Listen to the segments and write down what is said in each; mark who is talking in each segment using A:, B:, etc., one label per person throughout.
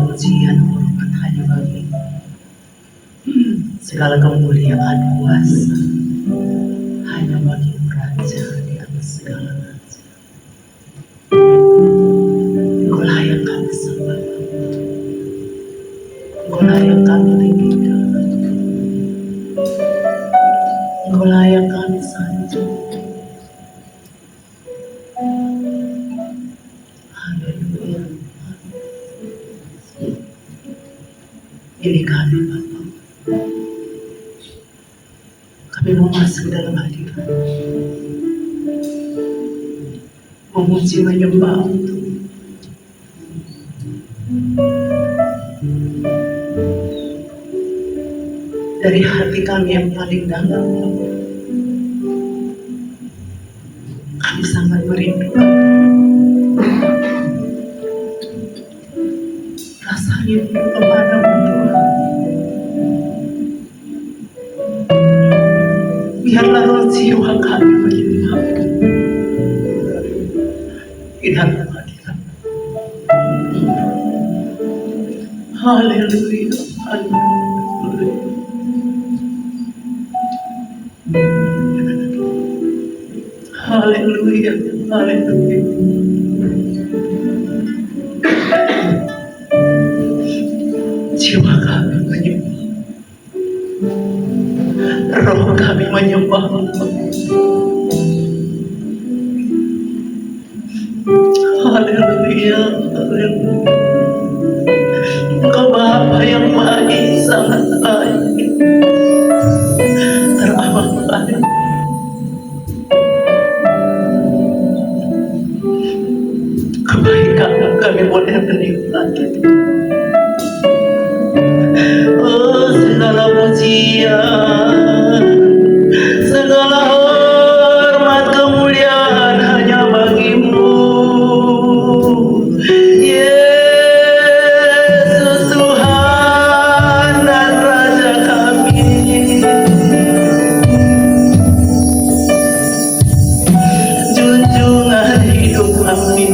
A: pujian hormat hanya bagi segala kemuliaan kuasa hanya bagi Raja di atas segala raja. Engkau layak kami sembah, Engkau layak kami tinggikan, Engkau layak kami sanjung. Haleluya. Ini kami Bapa, kami mau masuk dalam hadirat, memuji menyembah dari hati kami yang paling dalam. Kami sangat merindukan rasa rindu kepadamu Tuhan. Biarlah roh jiwa kami menyembahmu di dalam hadirat. Haleluya, haleluya. Haleluya, haleluya. Jiwa kami menyembah, roh kami menyembah. Haleluya, haleluya. Engkau Bapa yang baik, sangat baik, teramat baik. Kebaikan kami boleh menikmati. Oh, segala pujian, segala hormat kemuliaan hanya bagimu, Yesus Tuhan dan Raja kami. Junjungan hidup kami.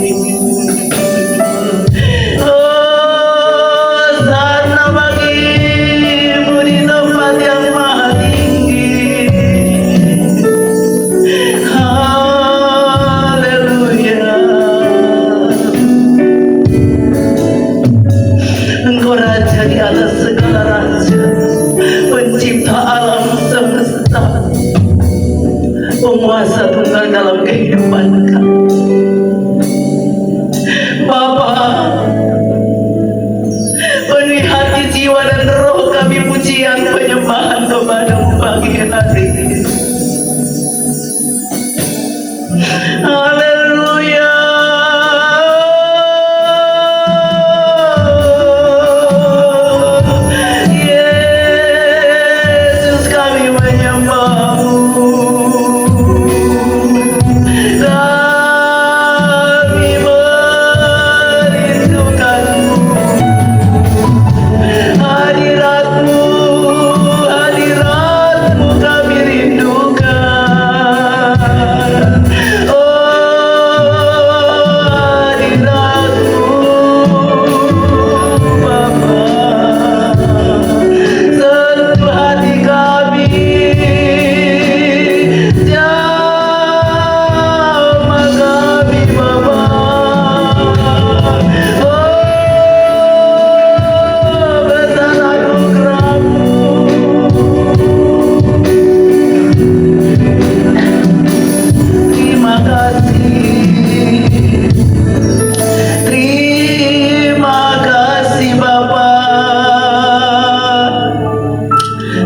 A: Di atas segala raja, pencipta alam semesta, penguasa tunggal dalam kehidupan kami. Bapa, penuhi hati, jiwa dan roh kami pujian penyembahan kepadamu pagi hari ini. Haleluya.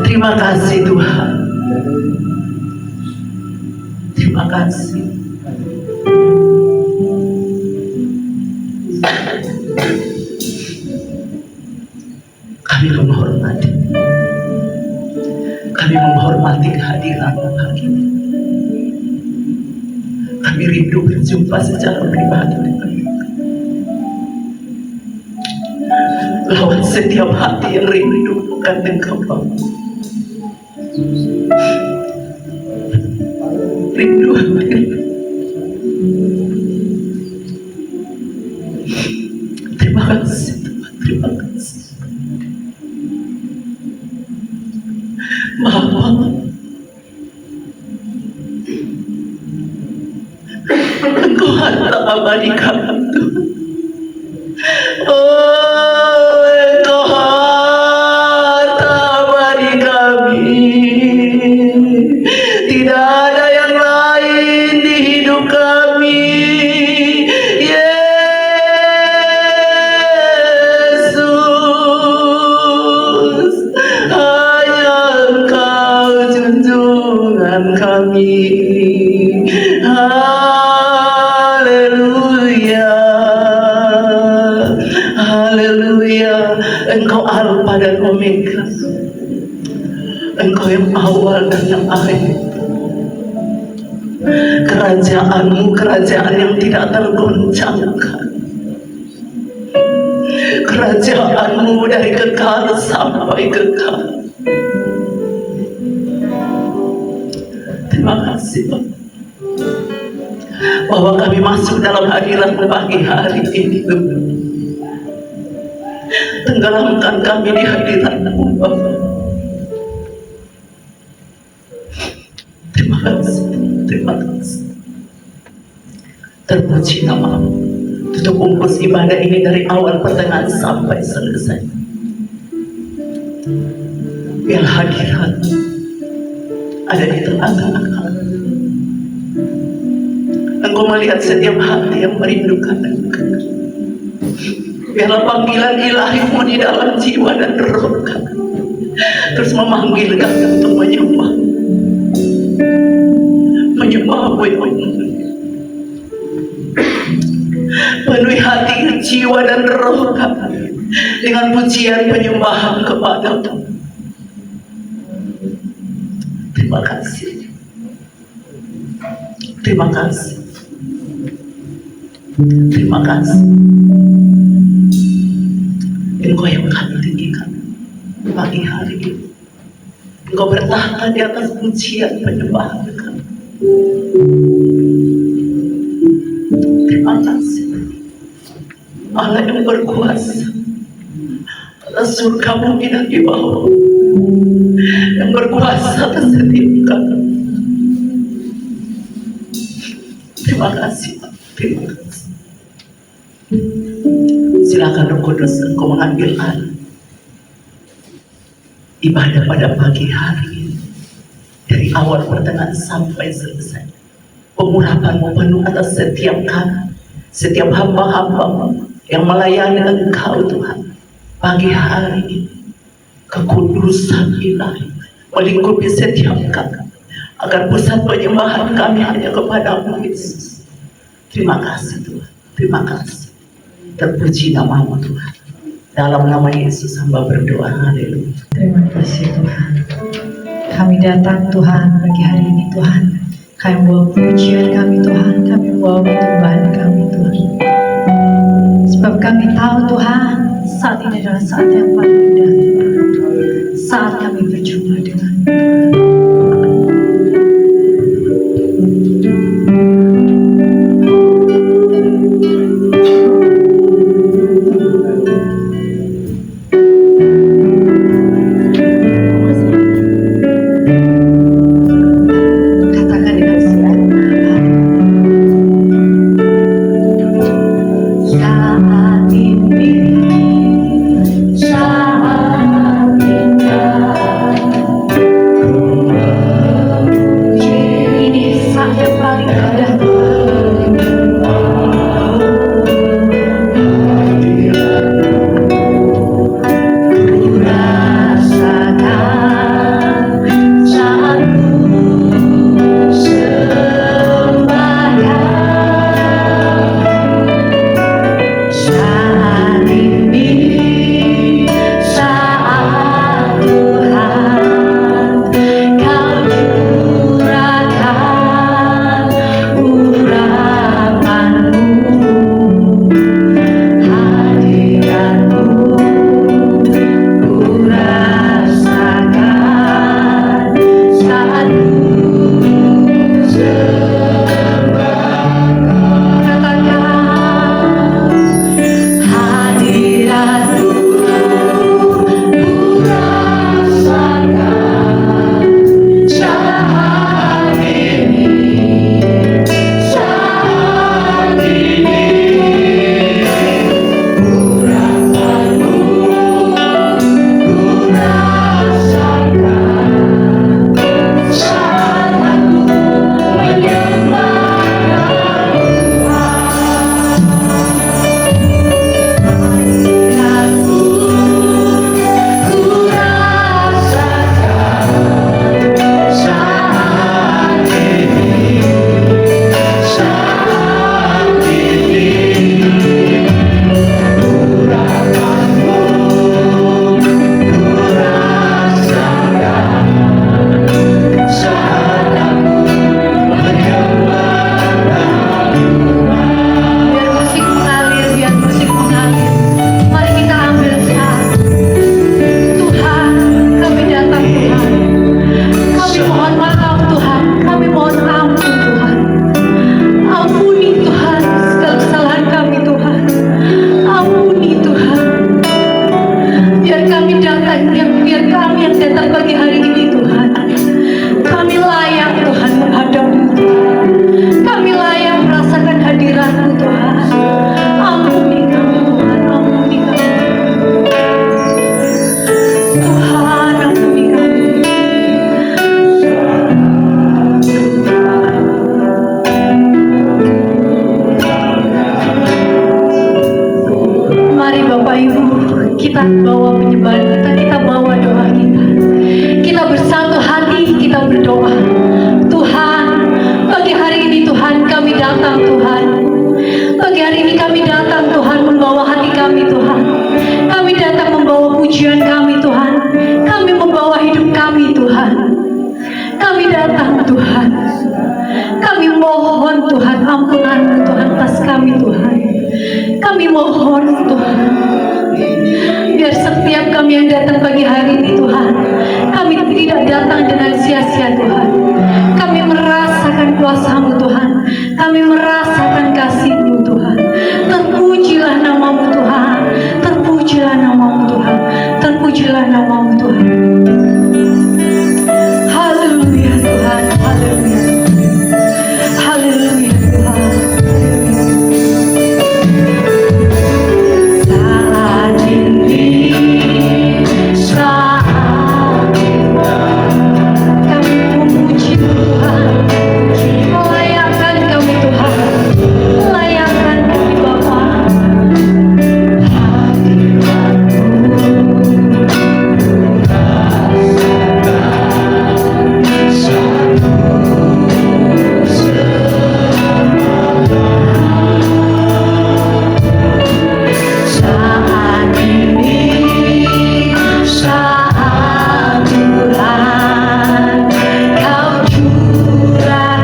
A: Terima kasih Tuhan. Terima kasih. Kami menghormati. Kami menghormati kehadiran-Mu hari ini. Kami rindu berjumpa secara pribadi dengan lawan setiap hati yang rindu akan Engkau Bapa. Rindu akan terima kasih Tuhan, terima kasih. Bapa, Engkau harta abadi kami Tuhan. Oh, Engkau harta abadi kami. Tidak ada yang lain di hidup kami. Yesus, hanya Engkau junjungan kami. Haleluya, haleluya. Engkau Alfa dan Omega. Engkau yang awal dan yang akhir. Kerajaanmu kerajaan yang tidak tergoncangkan. Kerajaanmu dari kekal sampai kekal. Terima kasih Pak, bahwa kami masuk dalam hadirat pagi hari ini. Tenggelamkan kami di hadirat-Mu Bapa. Terima kasih, terima kasih. Terpuji nama-Mu. Tutup bungkus ibadah ini dari awal pertengahan sampai selesai. Biar hadirat ada di tengah-tengah kami. Engkau melihat setiap hati yang merindukan Engkau. Biarlah panggilan ilahi-Mu di dalam jiwa dan roh kami terus memanggil kami untuk menyembah, menyembah-Mu ya Allah. Penuhi hati, jiwa dan roh kami dengan pujian penyembahan kepada-Mu. Terima kasih, terima kasih, terima kasih. Engkau yang kami tinggikan pagi hari ini. Engkau bertahan di atas pujian penyembahan kami. Terima kasih, Allah yang berkuasa atas surga bumi dan di bawah, yang berkuasa atas setiap kami. Terima kasih, terima kasih. Silakan Roh Kudus, Engkau mengambil alih ibadah pada pagi hari ini, dari awal pertengahan sampai selesai. Pengurapan-Mu penuh atas setiap kami, setiap hamba-hamba-Mu yang melayani Engkau Tuhan. Pagi hari ini, kekudusan ilahi melingkupi setiap kami, agar pusat penyembahan kami hanya kepada-Mu Yesus. Terima kasih Tuhan, terima kasih. Terpuji nama-Mu Tuhan. Dalam nama Yesus hamba berdoa. Haleluya.
B: Terima kasih Tuhan. Kami datang Tuhan pagi hari ini Tuhan. Kami bawa pujian kami Tuhan. Kami bawa persembahan kami Tuhan. Sebab kami tahu Tuhan, saat ini adalah saat yang paling indah Tuhan. Saat kami berjumpa dengan
C: Saat indah
B: biar kami yang datang pagi hari ini Tuhan, kami layak Tuhan menghadap-Mu Tuhan. Kami layak merasakan hadirat-Mu Tuhan. Ampuni kami Tuhan, ampuni kami Tuhan, ampuni kami. Mari Bapak Ibu, kita bawa penyembahan kita bawa doa kita. Kita bersatu hati, kita berdoa. Tuhan, pagi hari ini Tuhan kami datang Tuhan. Pagi hari ini kami datang Tuhan membawa hati kami Tuhan. Kami datang membawa pujian kami Tuhan. Kami membawa hidup kami Tuhan. Kami datang Tuhan. Kami mohon Tuhan ampunan Tuhan atas kami Tuhan. Kami mohon Tuhan, biar setiap kami yang datang pagi hari ini Tuhan, kami tidak datang dengan sia-sia Tuhan. Kami merasakan kuasa-Mu Tuhan. Kami merasakan kasih-Mu Tuhan. Terpujilah nama-Mu Tuhan. Terpujilah nama-Mu Tuhan. Terpujilah nama-Mu Tuhan. Haleluya Tuhan. Haleluya. Haleluya Tuhan. Saat ini, saat kami memuji Tuhan, melayakkan kami Tuhan, melayakkan kami Bapa. Saat ini, saat Tuhan, Kau curahkan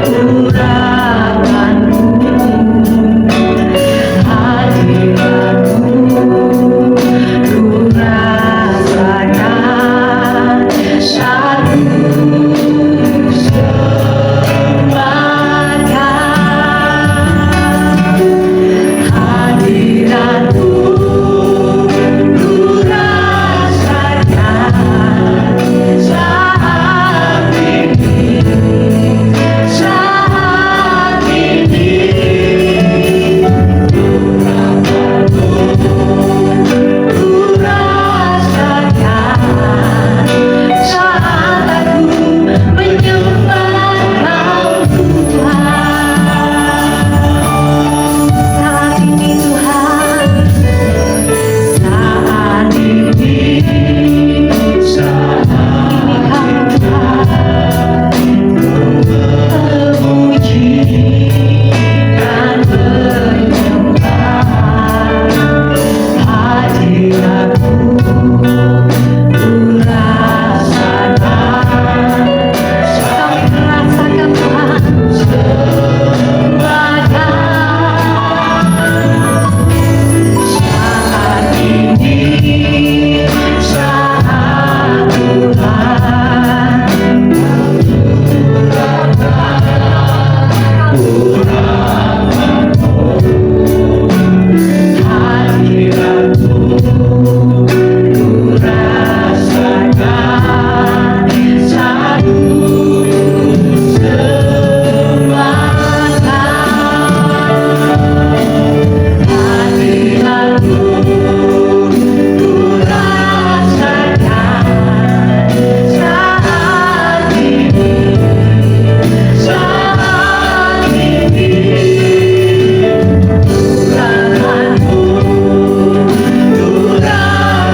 B: urapan-Mu, hadirat-Mu, ku rasakan satu semakan. Hadirat-Mu, ku rasakan saat ini, saat ini. Ku rasakan saat aku menyembah Kau Tuhan. Saat ini Tuhan, saat ini kami Tuhan terpuji dan menyembah. Hadirat-Mu, ku rasakan. Kami merasakan Tuhan sembahkan. Saat ini, saat Tuhan, hadirat-Mu, ku rasakan satu semakan. Hadirat-Mu, ku rasakan saat ini, saat ini. Urapan-Mu, ku rasakan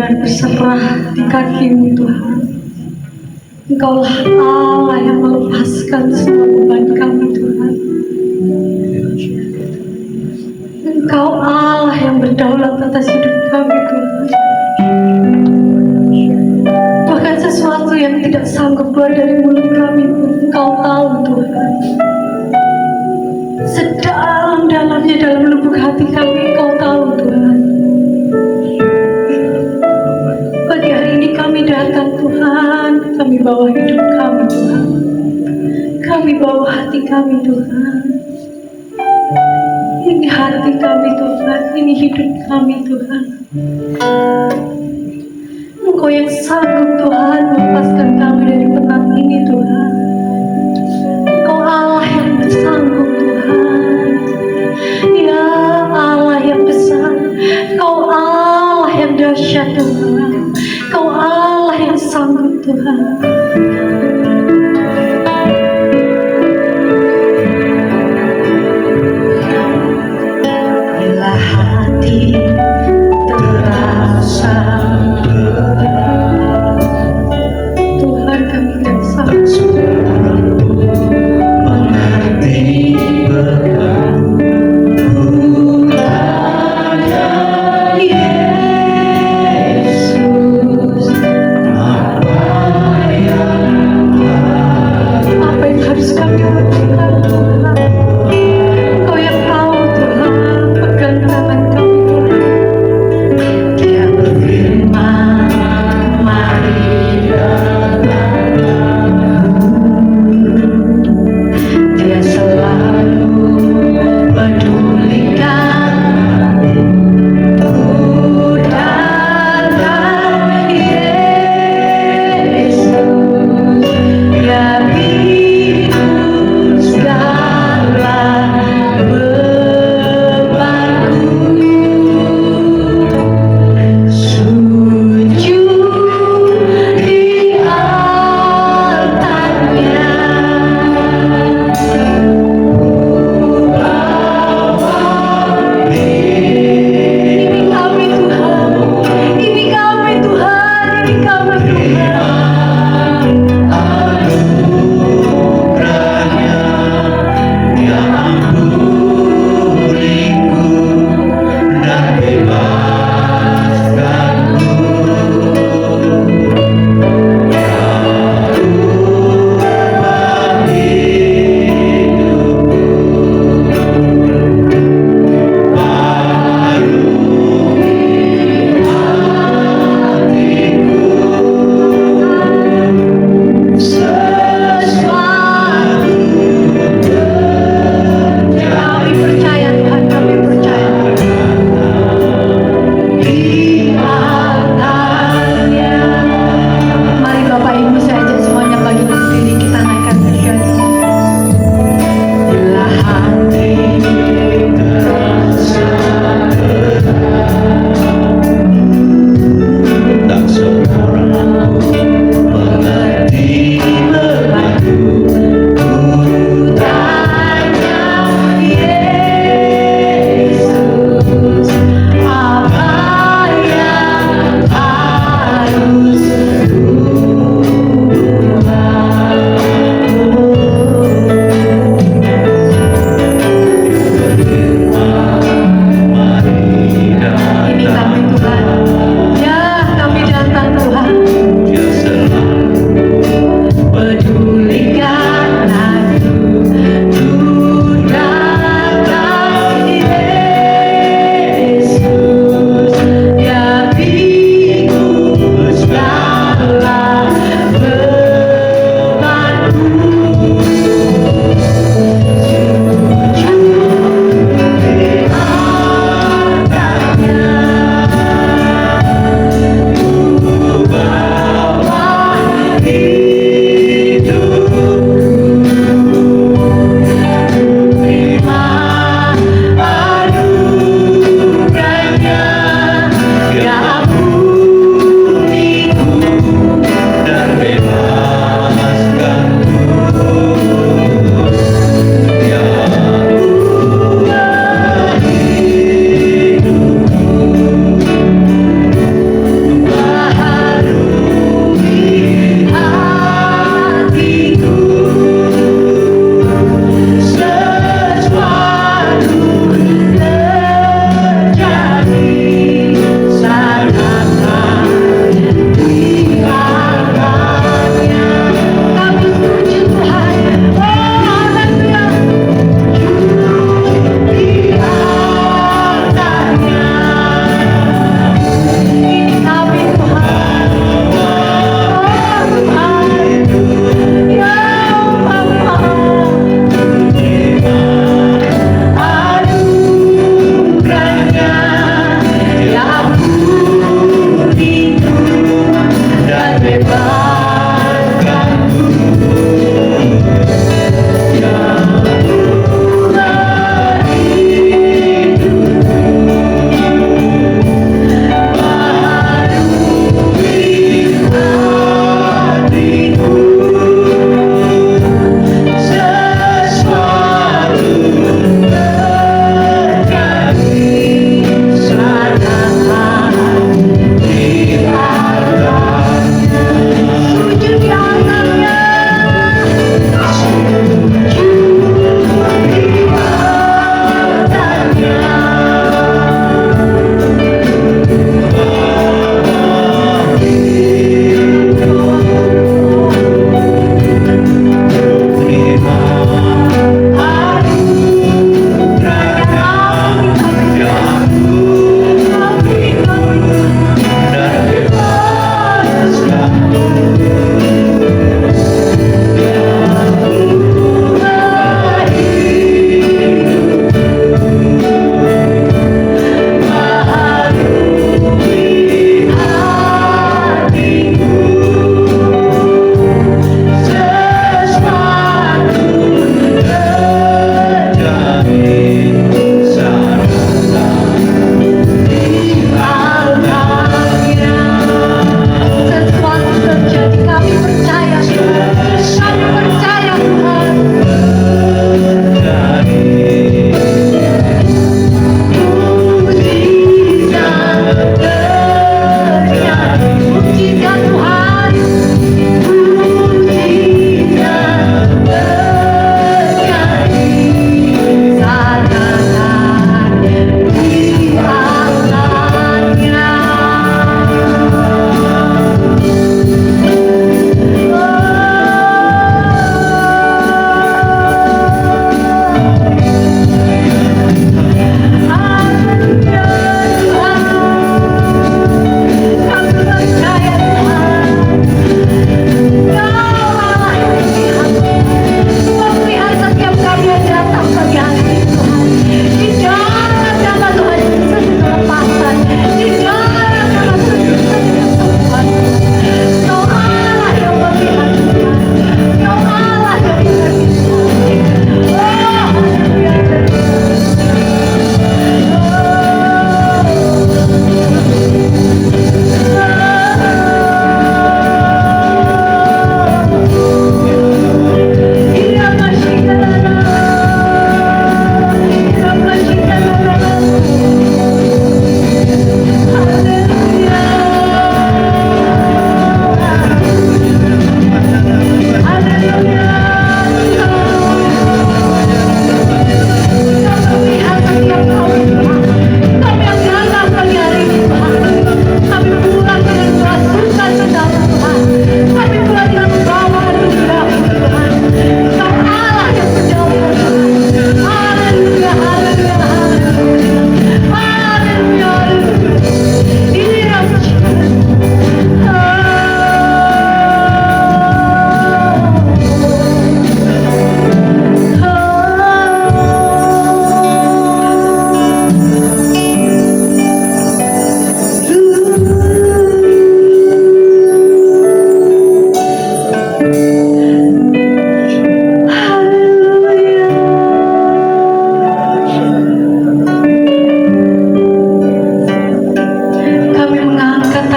B: benar-benar berserah di kaki-Mu Tuhan. Engkaulah Allah yang melepaskan semua beban kami Tuhan. Engkau Allah yang berdaulat atas hidup kami Tuhan. Bahkan sesuatu yang tidak sanggup keluar dari mulut kami pun Engkau tahu Tuhan. Sedalam-dalamnya dalam lubuk hati kami Engkau tahu Tuhan. Pagi hari ini kami datang Tuhan, kami bawa hidup kami Tuhan. Kami bawa hati kami Tuhan. Ini hati kami Tuhan, ini hidup kami Tuhan. Engkau yang sanggup Tuhan melepaskan kami dari petang ini Tuhan. Engkau Allah yang bersanggup Tuhan. Ya Allah yang besar, Engkau Allah yang dahsyat Tuhan. Engkau Allah yang sanggup Tuhan. Bila hati terasa berat, Tuhan kami tak sanggup mengerti berat.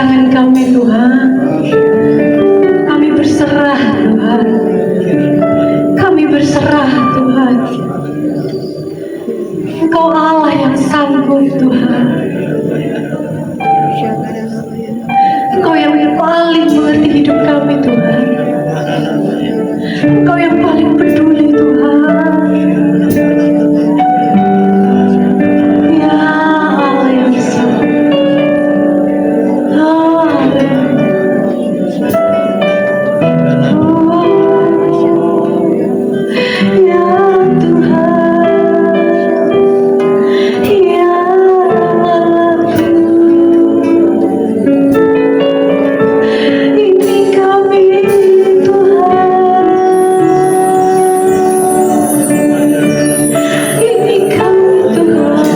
B: tangan kami Tuhan. Kami berserah Tuhan. Kami berserah Tuhan. Engkau Allah yang sanggup Tuhan. Engkau yang paling mengerti hidup kami Tuhan. Engkau yang paling peduli Tuhan. Ya Allah yang sanggup. Ya Tuhan, ya Allah, ini kami Tuhan, ini kami Tuhan,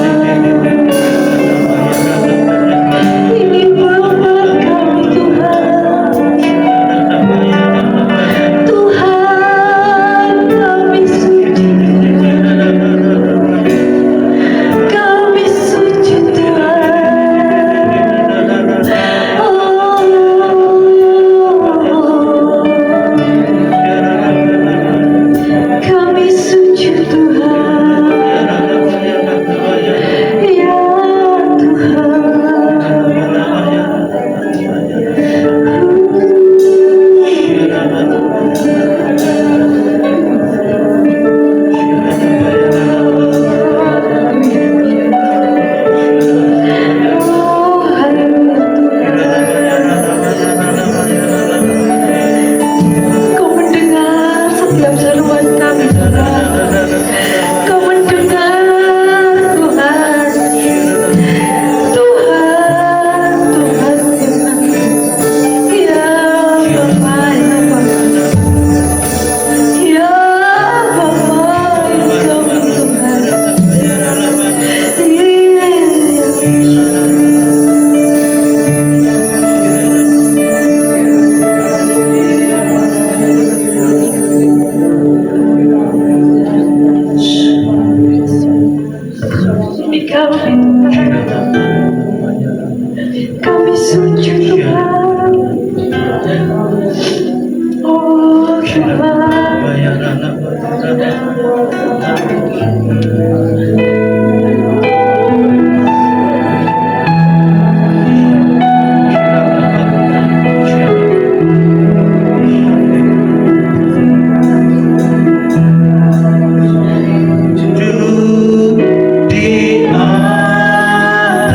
B: ini Bapa kami Tuhan, Tuhan kami suci, kami suci Tuhan, kami suci Tuhan, ya Kau mendengar setiap seruan kami Tuhan. Kau mendengar Tuhan. Tuhan, Tuhan, Tuhan. Ya Bapa, ya Bapa. Ya Bapa, kami Tuhan. Ini kami Tuhan. Kami suci Tuhan. Oh Tuhan.
C: Di antaranya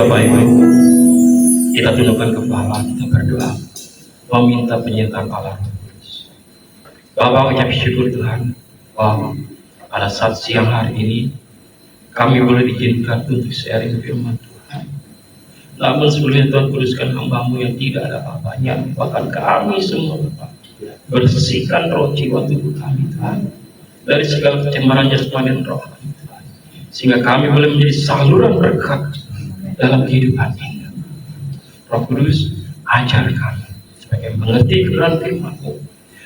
C: Bapak Ibu, kita tundukkan kepala, kita berdoa, meminta penyertaan Allah. Bapak ucap syukur Tuhan, bahwa pada saat siang hari ini kami boleh diizinkan untuk sharing firman Tuhan. Namun sebelumnya Tuhan, kuduskan hamba-Mu yang tidak ada apa-apanya, bahkan kami semua Bapak, bersihkan roh jiwa tubuh kami Tuhan dari segala kecemaran jasmani dan rohani Tuhan, sehingga kami boleh menjadi saluran berkat dalam kehidupan ini. Roh Kudus, ajar kami sebagai mengerti kebenaran firman-Mu,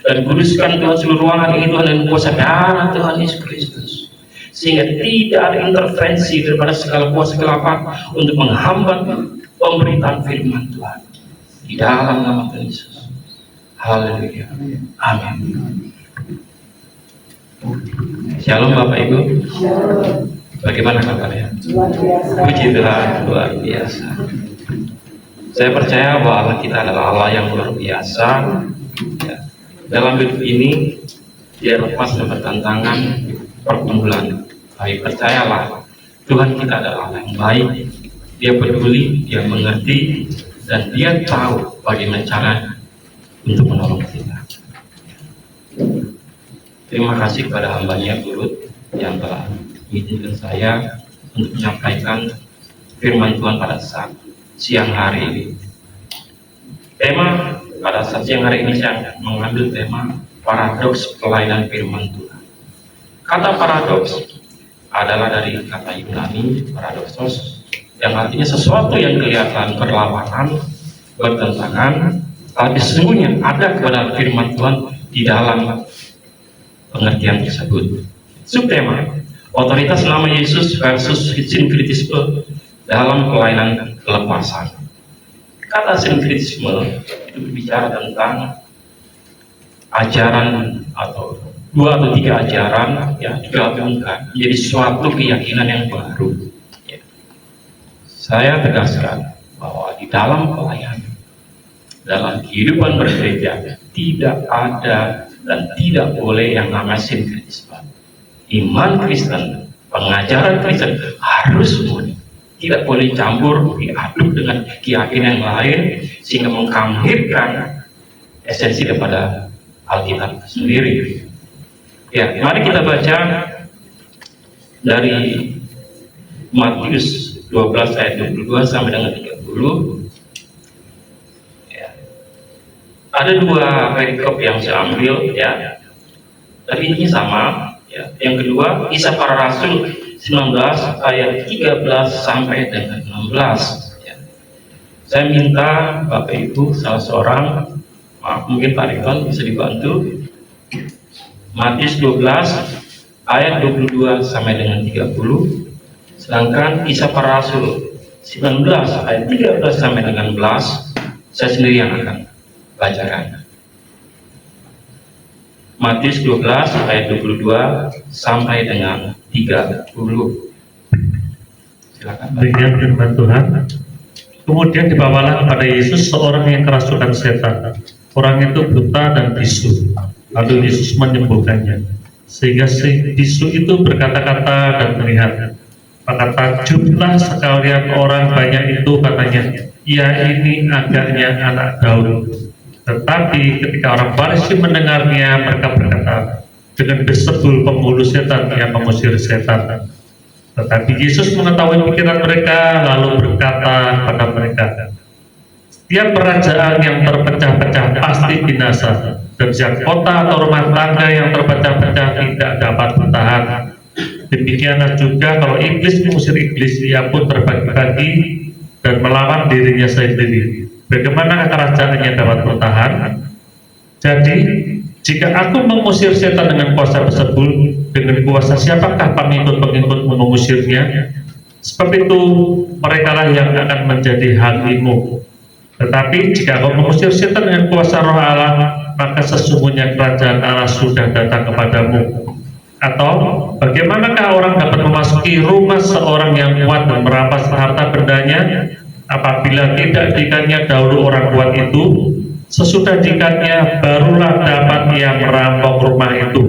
C: dan kuduskan Tuhan seluruh ruangan ini Tuhan, dan kuasa darah Tuhan Yesus Kristus, sehingga tidak ada intervensi daripada segala kuasa kegelapan untuk menghambat pemberitaan firman Tuhan, di dalam nama Tuhan Yesus. Haleluya, amin. Shalom Bapak Ibu, bagaimana kabarnya? Puji Tuhan, luar biasa. Saya percaya bahwa Allah kita adalah Allah yang luar biasa. Ya. Dalam hidup ini dia lepas dan bertantangan pergumulan. Tapi percayalah, Tuhan kita adalah Allah yang baik. Dia peduli, dia mengerti, dan dia tahu bagaimana cara untuk menolong kita. Terima kasih kepada hamba-Nya Turut yang telah mengizinkan saya untuk menyampaikan firman Tuhan pada saat siang hari ini. Tema pada saat siang hari ini saya mengambil tema paradoks pelayanan firman Tuhan. Kata paradoks adalah dari kata Yunani paradoxos, yang artinya sesuatu yang kelihatan berlawanan, bertentangan, tapi sesungguhnya ada kebenaran firman Tuhan di dalam pengertian tersebut. Subtema, otoritas nama Yesus versus sinkritisme dalam pelayanan kelepasan. Kata sinkritisme itu berbicara tentang ajaran atau 2 atau 3 ajaran yang digabungkan menjadi suatu keyakinan yang baru. Ya. Saya tegaskan bahwa di dalam pelayanan, dalam kehidupan bergereja, tidak ada dan tidak boleh yang namanya sinkritisme. Iman Kristen, pengajaran Kristen harus murni, tidak boleh campur diaduk dengan keyakinan yang lain sehingga mengkamhirkan esensi daripada Alkitab sendiri. Ya, mari kita baca dari Matius 12 ayat 22 sampai dengan 30. Ya. Ada 2 perikop yang saya ambil, ya. Tapi ini sama. Ya. Yang kedua, Kisah Para Rasul 19 ayat 13 sampai dengan 16. Ya. Saya minta Bapak Ibu salah seorang, mungkin Pak Ridwan bisa dibantu. Matius 12 ayat 22 sampai dengan 30. Sedangkan Kisah Para Rasul 19 ayat 13 sampai dengan 11 saya sendiri yang akan bacakan. Matius 12 ayat 22 sampai dengan 30. Silakan.
D: Demikian firman Tuhan. Kemudian dibawalah kepada Yesus seorang yang kerasukan setan. Orang itu buta dan bisu. Lalu Yesus menyembuhkannya. Sehingga si bisu itu berkata-kata dan melihat. Maka takjublah sekalian orang banyak itu, katanya, "Ya, ini agaknya anak Daud." Tetapi ketika orang Farisi mendengarnya, mereka berkata, "Dengan disebul pembuluh setan yang mengusir setan." Tetapi Yesus mengetahui pikiran mereka, lalu berkata kepada mereka, "Setiap kerajaan yang terpecah-pecah pasti binasa, dan setiap kota atau rumah tangga yang terpecah-pecah tidak dapat bertahan. Demikianlah juga kalau iblis mengusir iblis, ia pun terbagi-bagi dan melawan dirinya sendiri. Bagaimana kerajaannya dapat bertahan? Jadi, jika aku mengusir setan dengan kuasa tersebut, dengan kuasa siapakah pengikut-pengikutmu mengusirnya? Sebab itu, merekalah yang akan menjadi hakimu. Tetapi jika kau mengusir setan dengan kuasa Roh Allah, maka sesungguhnya kerajaan Allah sudah datang kepadamu. Atau bagaimanakah orang dapat memasuki rumah seorang yang kuat dan merampas harta bendanya apabila tidak diikannya dahulu orang kuat itu? Sesudah diikannya barulah dapat ia merampok rumah itu.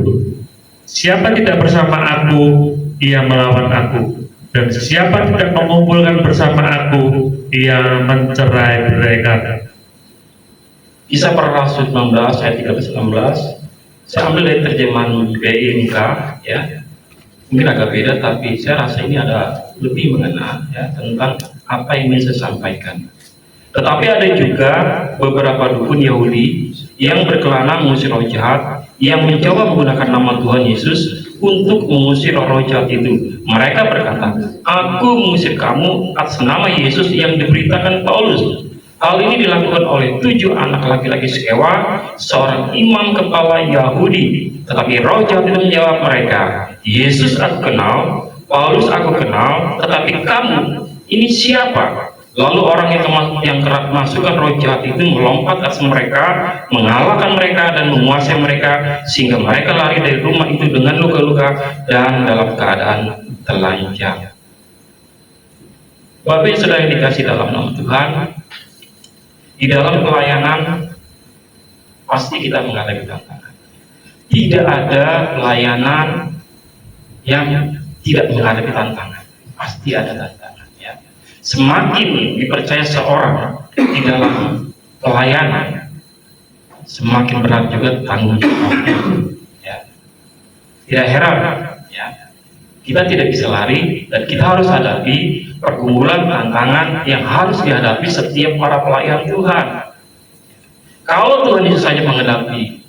D: Siapa tidak bersama aku, ia melawan aku. Dan siapa tidak mengumpulkan bersama aku, ia mencerai-beraikan.
C: Kisah Para Rasul 19 ayat 13-16. Saya ambil dari terjemahan BIMK, ya. Mungkin agak beda, tapi saya rasa ini ada lebih mengena, ya, tentang apa yang ingin saya sampaikan. Tetapi ada juga beberapa dukun Yahudi yang berkelana mengusir roh jahat, yang mencoba menggunakan nama Tuhan Yesus untuk mengusir roh jahat itu. Mereka berkata, "Aku mengusir kamu atas nama Yesus yang diberitakan Paulus." Hal ini dilakukan oleh 7 anak laki-laki Skewa, seorang imam kepala Yahudi. Tetapi roh jahat itu menjawab mereka, "Yesus aku kenal, Paulus aku kenal, tetapi kamu ini siapa?" Lalu orang yang kerap masukkan roh jahat itu melompat atas mereka, mengalahkan mereka dan menguasai mereka, sehingga mereka lari dari rumah itu dengan luka-luka dan dalam keadaan telanjang. Bapak yang sudah dikasih dalam nama Tuhan, di dalam pelayanan pasti kita menghadapi tantangan. Tidak ada pelayanan yang tidak menghadapi tantangan. Pasti ada tantangan, ya. Semakin dipercaya seorang di dalam pelayanan, semakin berat juga tanggung jawabnya, ya. Tidak heran, ya. Kita tidak bisa lari dan kita harus hadapi pergumulan tantangan yang harus dihadapi setiap para pelayan Tuhan. Kalau Tuhan Yesus saja menghadapi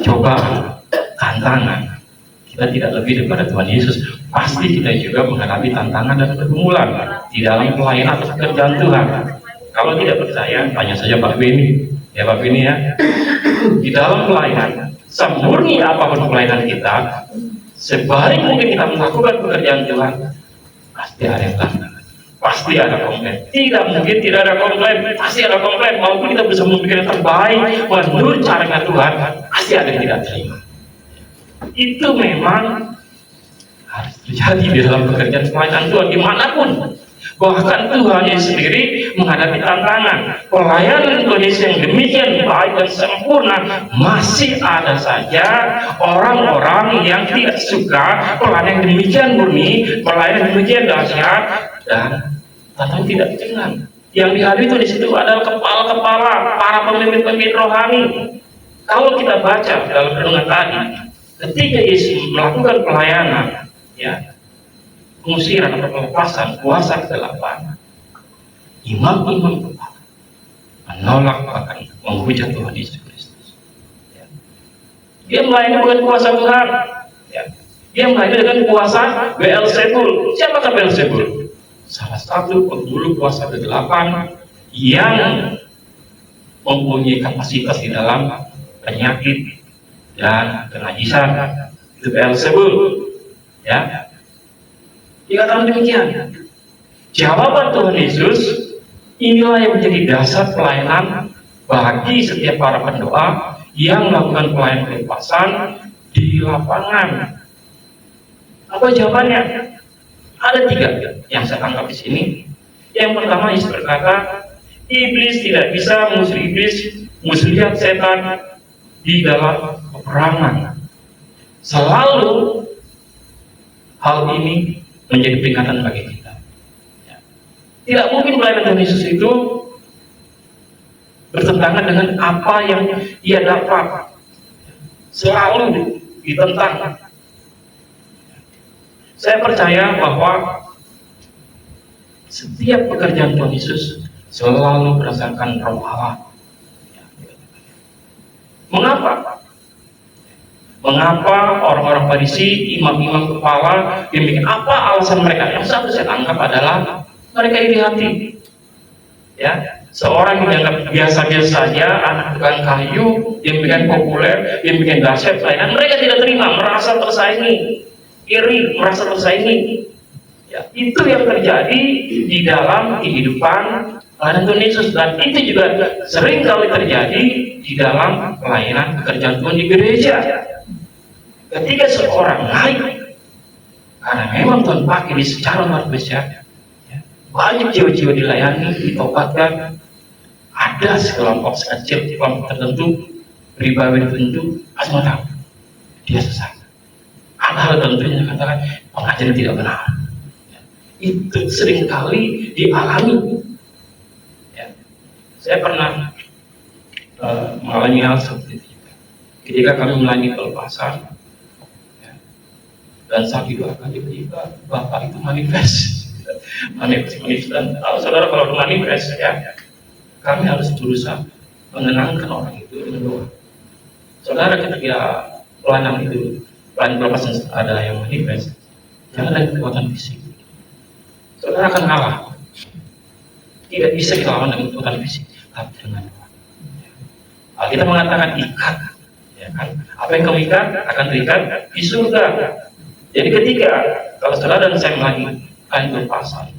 C: cobaan, tantangan, kita tidak lebih daripada Tuhan Yesus. Pasti kita juga menghadapi tantangan dan pergumulan di dalam pelayanan atau pekerjaan Tuhan. Kalau tidak percaya, tanya saja Pak Beni, ya Pak Beni, ya. Di dalam pelayanan, semurni apapun pelayanan kita, sebaik mungkin kita melakukan pekerjaan Tuhan, pasti ada yang tantangan, pasti ada komplain. Tidak mungkin tidak ada komplain, pasti ada komplain. Maupun kita bisa memikirkan yang terbaik menurut caranya Tuhan, pasti ada yang tidak terima. Itu memang harus terjadi di dalam pekerjaan pelayanan Tuhan dimanapun. Bahkan Tuhan sendiri menghadapi tantangan. Pelayanan Tuhan Yesus yang demikian baik dan sempurna, masih ada saja orang-orang yang tidak suka pelayanan yang demikian murni, pelayanan yang demikian dahsyat, dan tantangan tidak dengan. Yang dihadapi itu di situ adalah kepala-kepala, para pemimpin-pemimpin rohani. Kalau kita baca dalam renungan tadi, ketika Yesus melakukan pelayanan, ya, pengusiran atau pelepasan kuasa ke-8, imam-imam kepala menolak bahkan menghujat Tuhan Yesus Kristus. Ya. Dia melayani bukan kuasa Tuhan, ya. Dia melayani dengan kuasa Beelzebul. Siapakah Beelzebul? Salah satu penghulu kuasa ke-8 yang mempunyai kapasitas di dalam penyakit dan kenajisan. Itu Beelzebul, ya. Dikatakan demikian. Jawaban Tuhan Yesus inilah yang menjadi dasar pelayanan bagi setiap para pendoa yang melakukan pelayanan pelepasan di lapangan. Apa jawabannya? Ada 3 yang saya tangkap di sini. Yang pertama, Yesus berkata, iblis tidak bisa mengusir iblis, muslihat setan di dalam peperangan. Selalu hal ini menjadi peringatan bagi kita. Ya. Tidak mungkin pelayanan Tuhan Yesus itu bertentangan dengan apa yang ia dapat. Selalu ditentang. Saya percaya bahwa setiap pekerjaan Tuhan Yesus selalu berdasarkan Roh Allah. Mengapa? Mengapa orang-orang Farisi, imam-imam kepala, demikian apa alasan mereka? Yang satu saya tangkap adalah mereka iri hati. Ya, seorang yang dianggap biasa-biasa saja, anak tukang kayu, demikian populer, demikian dahsyat pelayanan, mereka tidak terima, merasa tersaingi, iri, merasa tersaingi. Ya, itu yang terjadi di dalam kehidupan pelayanan Tuhan Yesus, dan itu juga sering kali terjadi di dalam pelayanan pekerjaan Tuhan di gereja. Ketika seorang naik, karena memang Tuhan pakai di secara luar biasa, ya, banyak jiwa-jiwa dilayani, ditobatkan, ada sekelompok sekecil, kelompok tertentu, pribadi tertentu, asal tahu dia sesat. Ada hal tertentu yang katakan pengajaran tidak benar, itu seringkali dialami. Ya. Saya pernah mengalami hal seperti itu. Ketika kami melayani pelepasan, ya, dan saat didoakan tiba-tiba Bapak itu manifest, dan kalau saudara kalau manifest ya, kami harus berusaha menenangkan orang itu dengan doa. Saudara ketika pelayanan itu, pelayanan pelepasan ada yang manifest, jangan ada kekuatan fisik. Saudara akan kalah. Tidak bisa kita lawan dengan kekuatan fisik, tapi dengan doa. Kita mengatakan ikat, ya kan? Apa yang kamu ikat akan terikat di surga. Jadi ketika kalau saudara dan saya lagi kain berpasang,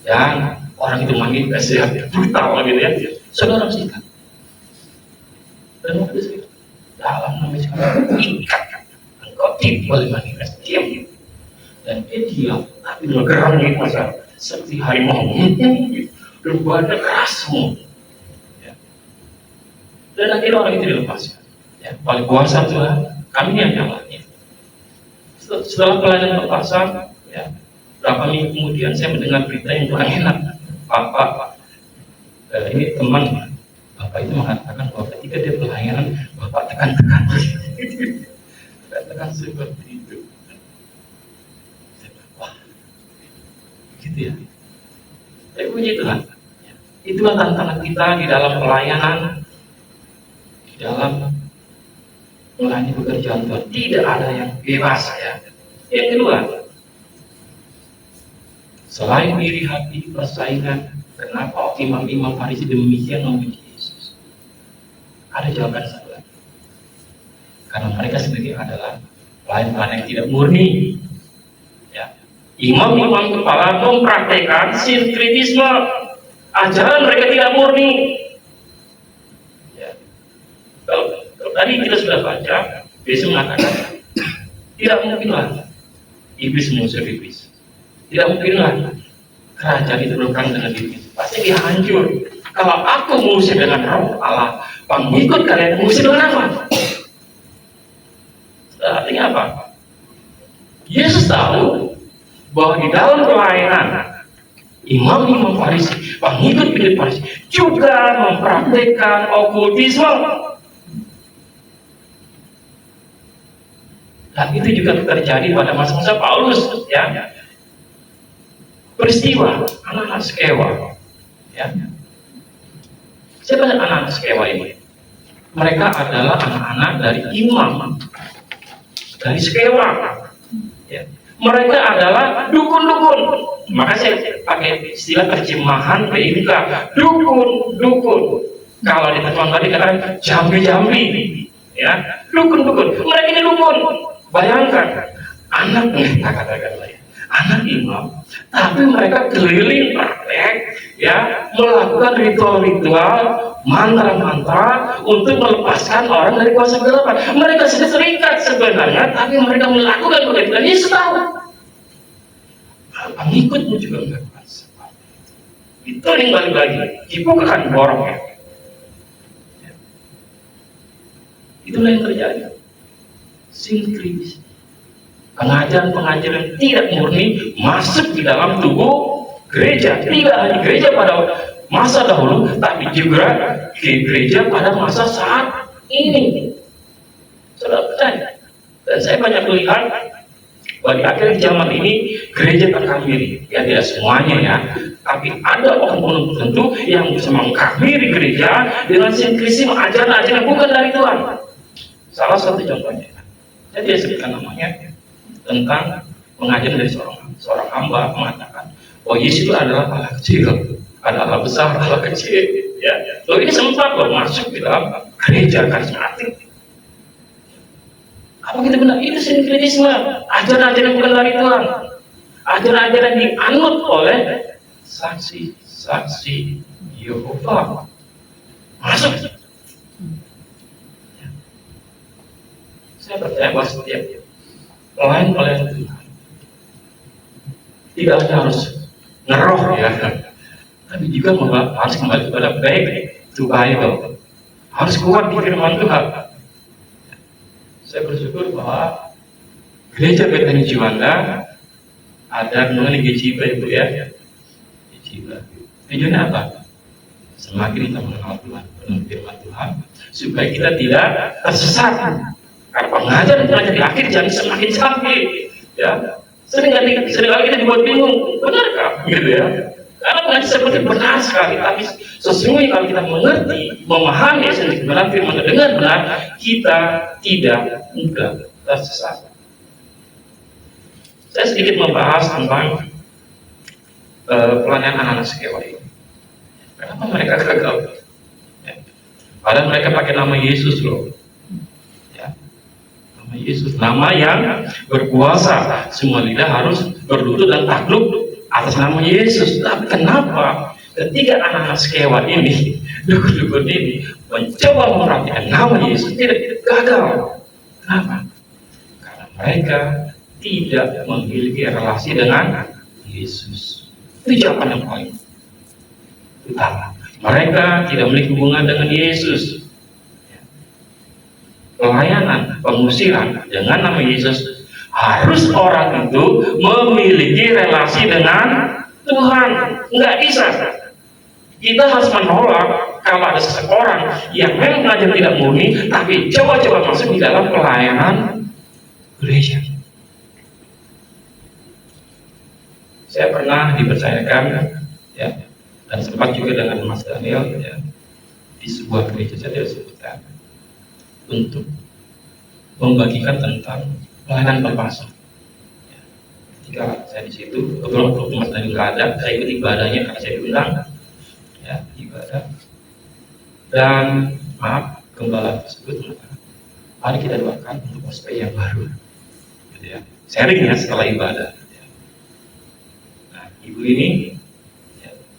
C: dan orang itu manifest ya, brutal gitu ya, saudara harus ikat. Dan waktu itu dalam namanya ikat, engkau tidak boleh manifest, diam. Dan dia diam, tapi bergerak gitu masa seperti harimau, berbadan keras semua. Dan akhirnya orang itu dilepaskan. Ya, paling kuasa Tuhan, kami yang nyalanya. Setelah pelayanan pelepasan, ya, berapa minggu kemudian saya mendengar berita yang kurang enak. Bapak, ini teman Bapak itu mengatakan bahwa ketika dia pelayanan, Bapak tekan-tekan. Tekan seperti itu. Wah, gitu ya. Tapi puji Tuhan, itulah tantangan kita di dalam pelayanan. Dalam melayani pekerjaan Tuhan tidak ada yang bebas ya. Yang kedua, selain iri hati, persaingan, kenapa imam-imam Farisi demikian memuji Yesus? Ada jawaban satu lagi. Karena mereka sendiri adalah pelayan-pelayan yang tidak murni. Ya. Imam-imam kepala mempraktekkan sinkretisme, ajaran mereka tidak murni. Kalau tadi kita sudah baca, Yesus mengatakan tidak mungkinlah iblis mengusir iblis. Tidak mungkinlah kerajaan itu berperang dengan iblis. Pasti dia hancur. Kalau aku mengusir dengan roh Allah, pengikut kalian mengusir dengan apa? Artinya apa? Yesus tahu bahwa di dalam pelayanan imam-imam Farisi, pengikut Farisi juga mempraktikkan okultisme. Dan itu juga terjadi pada masa-masa Paulus, ya. Peristiwa anak-anak Skewa, ya. Siapa anak-anak Skewa ini? Mereka adalah anak-anak dari imam, dari Skewa. Ya. Mereka adalah dukun-dukun. Maka saya pakai istilah terjemahan PIK, dukun-dukun. Kalau diterjemahkan dikatakan jambi-jambi, ya, dukun-dukun. Mereka ini dukun. Bayangkan, anak anak imam, tapi mereka keliling praktek, ya, melakukan ritual-ritual, mantra-mantra untuk melepaskan orang dari kuasa kegelapan. Mereka sudah terikat sebenarnya, tapi mereka melakukan kegiatan. Yesus tahu. Pengikutmu juga melakukan seperti itu. Itu yang balik lagi, dibukakan borongnya. Itulah yang terjadi. Sinkretis, pengajaran-pengajaran tidak murni masuk di dalam tubuh gereja. Tidak hanya gereja pada masa dahulu, tapi juga di gereja pada masa saat ini. Saudara percaya? Dan saya banyak melihat bahwa di akhir zaman ini gereja terkafiri. Ya tidak semuanya ya, tapi ada oknum tertentu yang bisa mengkafiri gereja dengan sinkretis ajaran-ajaran bukan dari Tuhan. Salah satu contohnya. Saya tidak sebutkan namanya, tentang pengajaran dari seorang hamba mengatakan bahwa Yesus itu adalah Allah kecil, ada Allah besar, Allah kecil. Ya, loh ini sempat masuk di dalam gereja karismatik. Apa kita benar? Itu sinkretisme, ajaran-ajaran bukan dari Tuhan, ajaran-ajaran dianut oleh saksi-saksi Yehova. Masuk. Saya percaya bahwa setiap pelayan Tuhan tidak hanya harus ngeroh ya, tapi juga harus kembali kepada back to Bible, harus kuat di firman Tuhan. Saya bersyukur bahwa gereja Bethany Juanda ada mengenai Gejiba itu ya. Gejiba. Tujuannya apa? Semakin kita mengenal Tuhan, firman Tuhan, supaya kita tidak tersesat. Karena pengajar di akhir jangan semakin sakit, ya. Seringkali kita dibuat bingung, benarkah? Gitu ya. Karena pengajar seperti benar sekali, tapi sesungguhnya kalau kita mengerti, memahami esensi kebenaran firman dengan benar, kita tidak mudah tersesat. Saya sedikit membahas tentang pelayanan anak-anak Skewa ini. Kenapa mereka gagal? Ya. Padahal mereka pakai nama Yesus loh. Ya. Nama Yesus, nama yang berkuasa. Semua lidah harus berlutut dan takluk atas nama Yesus. Tapi kenapa ketika anak-anak Skewa ini, dukun-dukun ini mencoba memperhatikan nama Yesus, tidak gagal? Kenapa? Karena mereka tidak memiliki relasi dengan Yesus. Itu jawaban yang paling utama. Mereka tidak memiliki hubungan dengan Yesus. Pelayanan, pengusiran dengan nama Yesus, harus orang itu memiliki relasi dengan Tuhan. Nggak bisa. Kita harus menolak kalau ada seseorang yang memang belajar tidak murni, tapi coba-coba masuk di dalam pelayanan gereja. Saya pernah dipercayakan, ya, dan sempat juga dengan Mas Daniel, ya, di sebuah gereja, saya tidak sebutkan, untuk membagikan tentang pelayanan berpasang. Ya. Ketika saya di situ, kebetulan waktu Mas Daniel nggak ada, saya ikut ibadahnya karena saya diundang, ya, ibadah. Dan maaf, gembala tersebut mengatakan, mari kita doakan untuk OSPI yang baru, gitu ya. Sharing ya setelah ibadah. Ya. Nah, ibu ini,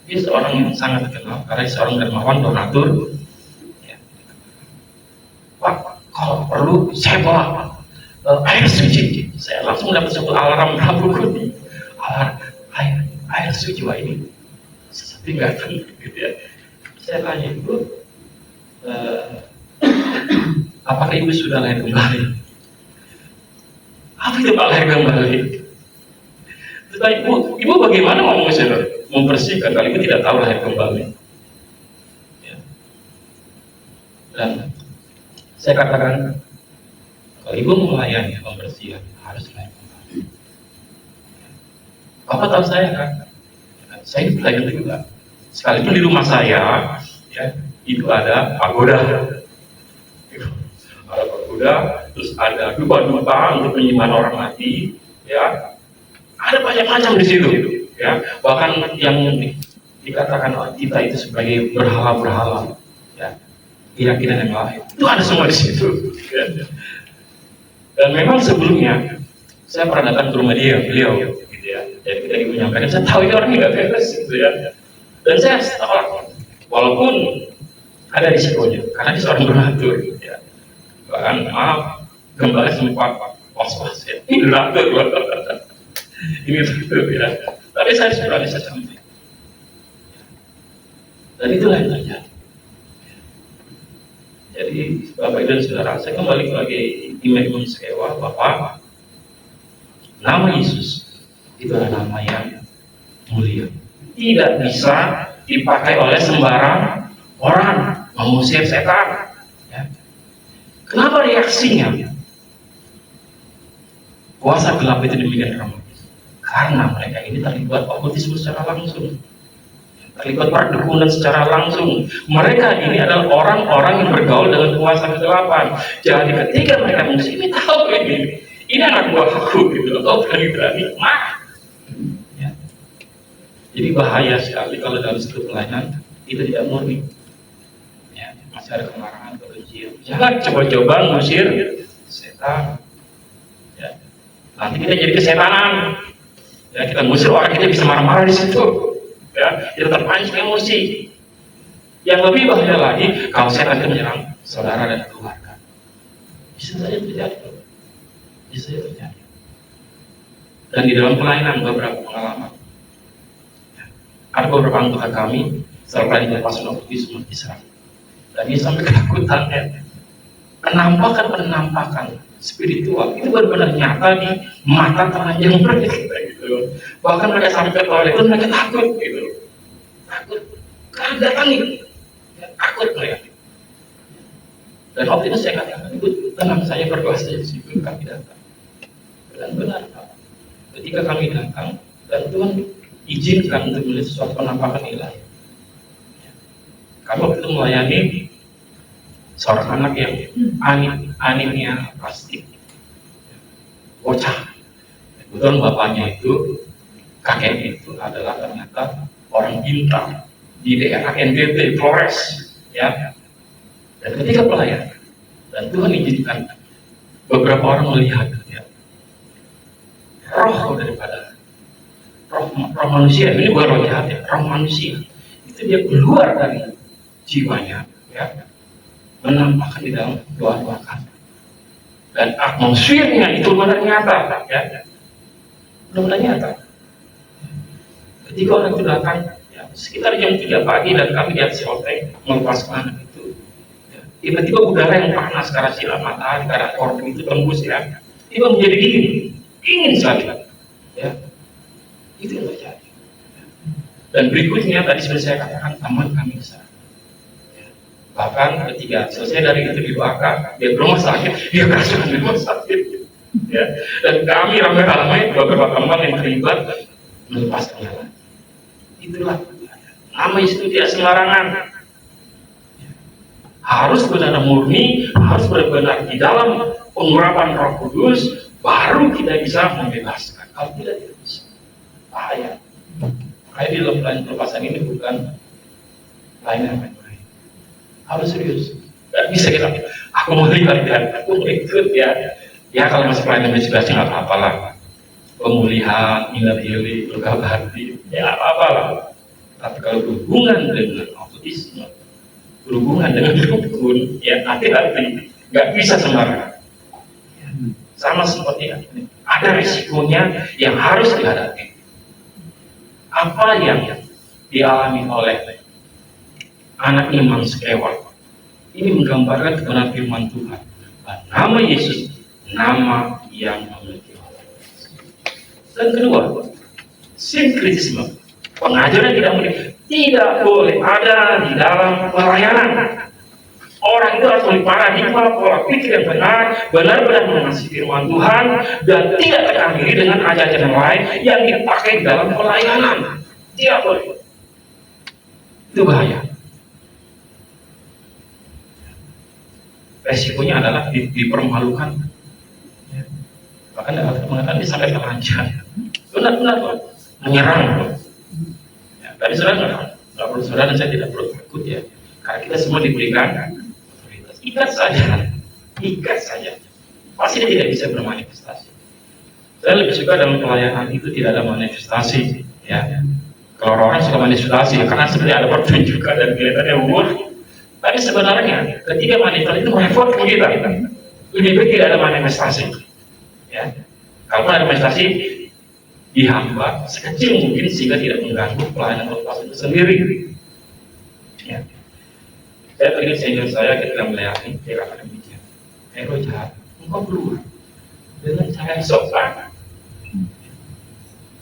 C: dia seorang yang sangat terkenal karena dia seorang dermawan donatur. Ya. Pak, kalau perlu saya bawa air suci. Saya langsung dapat satu alarm Rabu Kudi. Air suci, wah ini sesuatu nggak tentu, gitu ya. Saya tanya, Ibu, apakah Ibu sudah lahir kembali? Apa itu Pak lahir kembali? Tetapi Ibu bagaimana mau membersihkan kalau Ibu tidak tahu lahir kembali? Ya. Dan saya katakan, kalau Ibu melayani pembersihan harus lahir kembali. Bapak tahu saya kan? Saya belajar juga. Sekalipun di rumah saya, ya, itu ada pagoda. Ada pagoda, terus ada dupa-dupa untuk penyembahan orang mati, ya. Ada banyak macam di situ, ya. Bahkan yang dikatakan kita itu sebagai berhala-berhala, ya, keyakinan yang lain, itu ada semua di situ. Ya. Dan memang sebelumnya saya pernah datang ke rumah beliau, gitu ya. Jadi kita menyampaikan, saya tahu ini orang nggak beres, gitu ya. Dan saya tolak, walaupun ada risikonya, karena dia seorang donatur, ya. Bahkan maaf, gembala sempat was-was, ya. Ini donatur, ini donatur, ya. Tapi saya sudah bisa sampai. Dan itulah yang terjadi. Jadi Bapak Ibu dan Saudara, saya kembali lagi iman Skewa bahwa nama Yesus itu adalah nama yang mulia. Tidak bisa dipakai oleh sembarang orang mengusir setan. Ya. Kenapa reaksinya? Kuasa gelap itu demikian dramatis. Karena mereka ini terlibat okkultisme secara langsung, terlibat perdukunan secara langsung. Mereka ini adalah orang-orang yang bergaul dengan kuasa kegelapan. Jadi ketika mereka mengusir, ini tahu ini anak buah aku, gitu. Kau berani-berani, ya. Jadi bahaya sekali kalau dalam satu pelayanan itu tidak murni, ya, masih ada kemarahan, kebencian. Jangan coba-coba mengusir setan, ya. Nanti kita jadi kesetanan, ya, kita ngusir orang, kita bisa marah-marah di situ, ya, kita terpancing emosi. Yang lebih bahaya lagi kalau setan itu menyerang saudara dan keluarga, bisa saja terjadi, bisa saja terjadi. Dan di dalam pelayanan beberapa pengalaman, ada beberapa anggota kami setelah dilepas okkultisme Israel, dan dia sampai ketakutan, ya. Penampakan spiritual itu benar-benar nyata di mata telanjang mereka gitu loh. Bahkan mereka sampai ke toilet itu mereka takut gitu loh. Takut karena datang itu takut mereka. Dan waktu itu saya katakan, ibu tenang, saya berdoa saja sebelum kami datang. Dan benar Pak, ketika kami datang dan Tuhan izinkan untuk melihat sesuatu penampakan ilahi. Kami waktu itu melayani seorang anak yang animnya plastik, bocah. Kebetulan bapaknya itu, kakeknya itu adalah ternyata orang bintang di daerah NTT, Flores, ya. Dan ketika pelayanan, dan Tuhan izinkan beberapa orang melihat, ya, roh daripada roh manusia, ini bukan roh jahat ya, roh manusia itu dia keluar dari jiwanya, ya, menampakkan di dalam doa-doa kami. Dan atmosfernya itu benar nyata, ya, benar nyata. Ketika orang itu datang, ya, sekitar jam 3 pagi dan kami di atas hotel melepaskan anak itu, ya, tiba-tiba udara yang panas karena sinar matahari, karena korban itu tembus, ya, tiba menjadi dingin sekali, ya, itu yang terjadi. Dan berikutnya tadi sudah saya katakan teman kami di sana. Bahkan ketika selesai dari itu didoakan, dia ke rumah sakit, dia kerasukan di rumah sakit, ya. Dan kami ramai-ramai beberapa teman yang terlibat melepaskannya lagi. Itulah nama itu tidak sembarangan, harus benar murni, harus benar-benar di dalam pengurapan Roh Kudus, baru kita bisa membebaskan. Kalau tidak bisa, bahaya. Makanya di dalam pelayanan pelepasan ini bukan pelayanan main-main, harus serius. Gak bisa kita, aku mau lihat dan aku mau ikut, ya. Ya kalau masih pelayanan meditasi nggak apa-apa lah, pemulihan, inner healing, luka hati, ya nggak apa-apa lah. Tapi kalau berhubungan dengan autisme, berhubungan dengan dukun, ya hati-hati, nggak bisa sembarangan. Sama seperti ini, ada risikonya yang harus dihadapi. Apa yang dialami oleh anak imam Skewa ini menggambarkan kebenaran firman Tuhan. Nama Yesus, nama yang memiliki Allah. Dan kedua, sinkretisme, pengajaran tidak boleh ada di dalam pelayanan. Orang itu harus memiliki paradigma pola pikir yang benar-benar mengasihi firman Tuhan, dan tidak terakhiri dengan ajaran lain yang dipakai dalam pelayanan. Tidak boleh. Itu bahaya. Resikonya adalah dipermalukan. Bahkan ada mengatakan dia sampai terancam. Benar-benar menyerang. Ya, tadi saudara nggak perlu saudara dan saya tidak perlu takut, ya, karena kita semua diberikan otoritas. Ikat saja. Pasti dia tidak bisa bermanifestasi. Saya lebih suka dalam pelayanan itu tidak ada manifestasi, ya. Kalau orang suka manifestasi, karena sebenarnya ada pertunjukan dan kelihatannya umur. Tapi sebenarnya ketika manifestasi itu merepotkan kita. Lebih baik tidak ada manifestasi. Ya, kalau ada manifestasi dihambat sekecil mungkin sehingga tidak mengganggu pelayanan lepas itu sendiri. Ya. Saya teringat senior saya ketika melayani, dia katakan demikian. Hero jahat, engkau keluar dengan cara yang sopan.